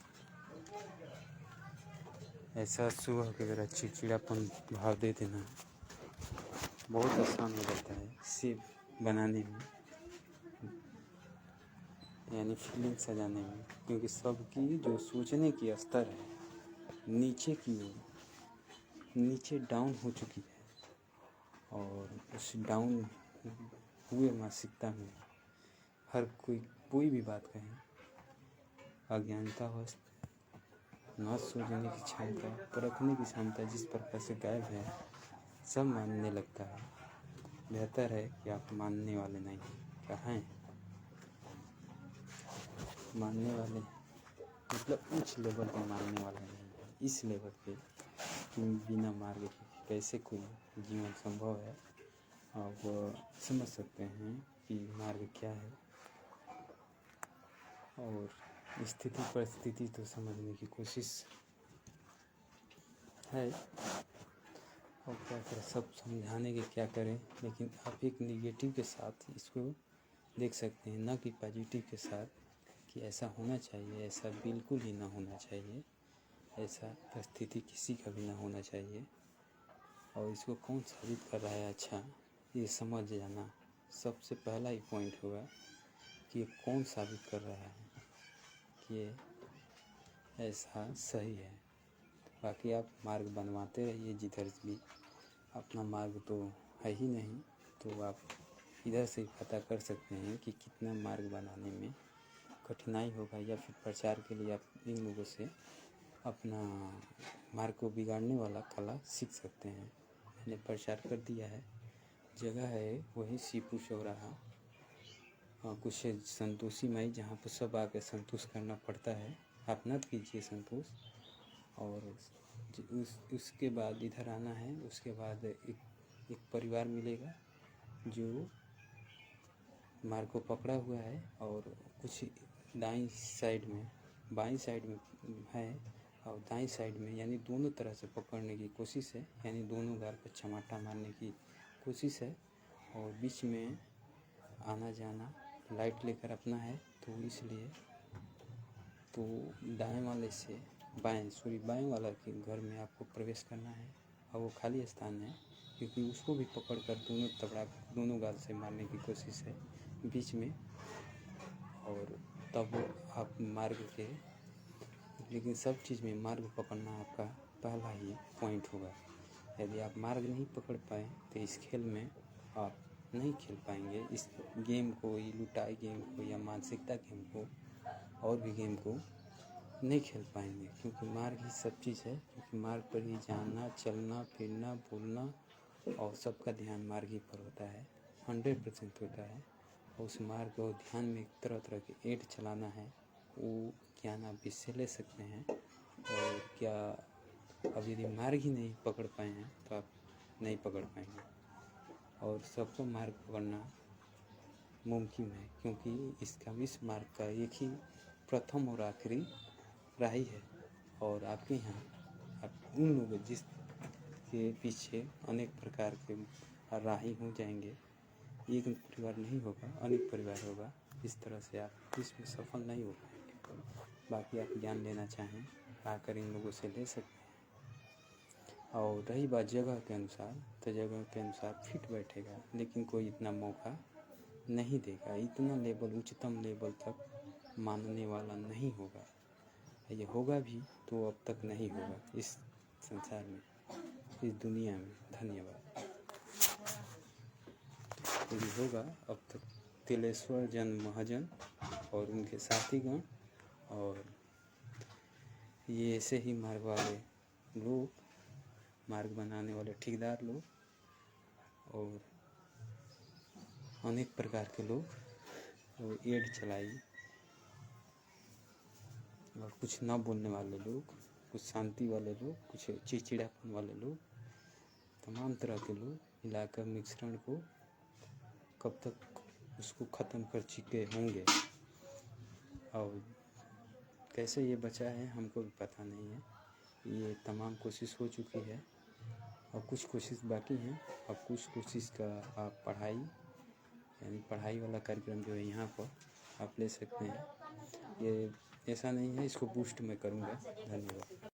ऐसा सुबह की तरह चिड़चिड़ापन भाव दे देना, बहुत आसान हो जाता है सिर्फ बनाने में, यानी फीलिंग सजाने में। क्योंकि सबकी जो सोचने की स्तर है नीचे की ओर नीचे डाउन हो चुकी है, और उस डाउन हुए मानसिकता में हर कोई भी बात कहें, अज्ञानतावश न सोचने की क्षमता, परखने की क्षमता जिस प्रकार से गायब है, सब मानने लगता है। बेहतर है कि आप मानने वाले नहीं हैं, मानने वाले मतलब उच्च लेवल पर मानने वाले नहीं है। इस लेवल पे बिना मार्ग के कैसे कोई जीवन संभव है, आप समझ सकते हैं कि मार्ग क्या है। और स्थिति परिस्थिति तो समझने की कोशिश है, और क्या करें, सब समझाने के क्या करें, लेकिन आप एक निगेटिव के साथ इसको देख सकते हैं, ना कि पॉजिटिव के साथ कि ऐसा होना चाहिए, ऐसा बिल्कुल ही ना होना चाहिए, ऐसा परिस्थिति किसी का भी ना होना चाहिए। और इसको कौन साबित कर रहा है अच्छा, ये समझ जाना सबसे पहला ही पॉइंट होगा कि ये कौन साबित कर रहा है कि ये ऐसा सही है। बाकी आप मार्ग बनवाते रहिए जिधर भी, अपना मार्ग तो है ही नहीं, तो आप इधर से पता कर सकते हैं कि कितना मार्ग बनाने में कठिनाई होगा, या फिर प्रचार के लिए आप इन लोगों से अपना मार्ग को बिगाड़ने वाला कला सीख सकते हैं। मैंने प्रचार कर दिया है, जगह है वही सीपू चौराहा, कुछ संतोषी माई, जहाँ पर सब आके संतोष करना पड़ता है। आप न कीजिए संतोष, और उसके बाद इधर आना है। उसके बाद एक परिवार मिलेगा जो मार्ग को पकड़ा हुआ है, और कुछ दाईं साइड में, बाईं साइड में है, और दाईं साइड में, यानी दोनों तरह से पकड़ने की कोशिश है, यानी दोनों गाल पर चमाटा मारने की कोशिश है। और बीच में आना जाना लाइट लेकर अपना है, तो इसलिए तो दाएं वाले से बाएं वाला के घर में आपको प्रवेश करना है, और वो खाली स्थान है क्योंकि उसको भी पकड़कर दोनों गाल से मारने की कोशिश है बीच में। और तब आप मार्ग के, लेकिन सब चीज़ में मार्ग पकड़ना आपका पहला ही पॉइंट होगा। यदि आप मार्ग नहीं पकड़ पाए तो इस खेल में आप नहीं खेल पाएंगे, इस गेम को, ये लुटाई गेम को या मानसिकता गेम को और भी गेम को नहीं खेल पाएंगे, क्योंकि मार्ग ही सब चीज़ है। क्योंकि मार्ग पर ही जाना, चलना, फिरना, बोलना और सबका ध्यान मार्ग ही पर होता है, 100% होता है। और उस मार्ग को ध्यान में तरह तरह के ऐड चलाना है, वो ज्ञान आप इससे ले सकते हैं। और क्या अब यदि मार्ग ही नहीं पकड़ पाए हैं तो आप नहीं पकड़ पाएंगे। और सबको मार्ग पकड़ना मुमकिन है, क्योंकि इस मार्ग का एक ही प्रथम और आखिरी राही है। और आपके यहाँ आप उन लोग जिसके पीछे अनेक प्रकार के राही हो जाएंगे, एक परिवार नहीं होगा, अनेक परिवार होगा। इस तरह से आप इसमें सफल नहीं हो पाएंगे। बाकी आप ज्ञान लेना चाहें आकर इन लोगों से ले सकते हैं। और रही बात जगह के अनुसार, तो जगह के अनुसार फिट बैठेगा, लेकिन कोई इतना मौका नहीं देगा, इतना लेवल, उच्चतम लेवल तक मानने वाला नहीं होगा। ये होगा भी तो अब तक नहीं होगा इस संसार में, इस दुनिया में। धन्यवाद। यदि होगा अब तक तिलेश्वर जन महाजन और उनके साथीगण और ये ऐसे ही मार्ग वाले लोग, मार्ग बनाने वाले ठेकेदार लोग और अनेक प्रकार के लोग, वो एड चलाई और कुछ ना बोलने वाले लोग, कुछ शांति वाले लोग, कुछ चिड़चिड़ापन वाले लोग, तमाम तरह के लोग मिलाकर मिश्रण को कब तक उसको ख़त्म कर चुके होंगे। और कैसे ये बचा है हमको भी पता नहीं है। ये तमाम कोशिश हो चुकी है और कुछ कोशिश बाकी हैं। और कुछ कोशिश का आप पढ़ाई, यानी पढ़ाई वाला कार्यक्रम जो है यहाँ पर आप ले सकते हैं। ये ऐसा नहीं है इसको बूस्ट मैं करूँगा। धन्यवाद।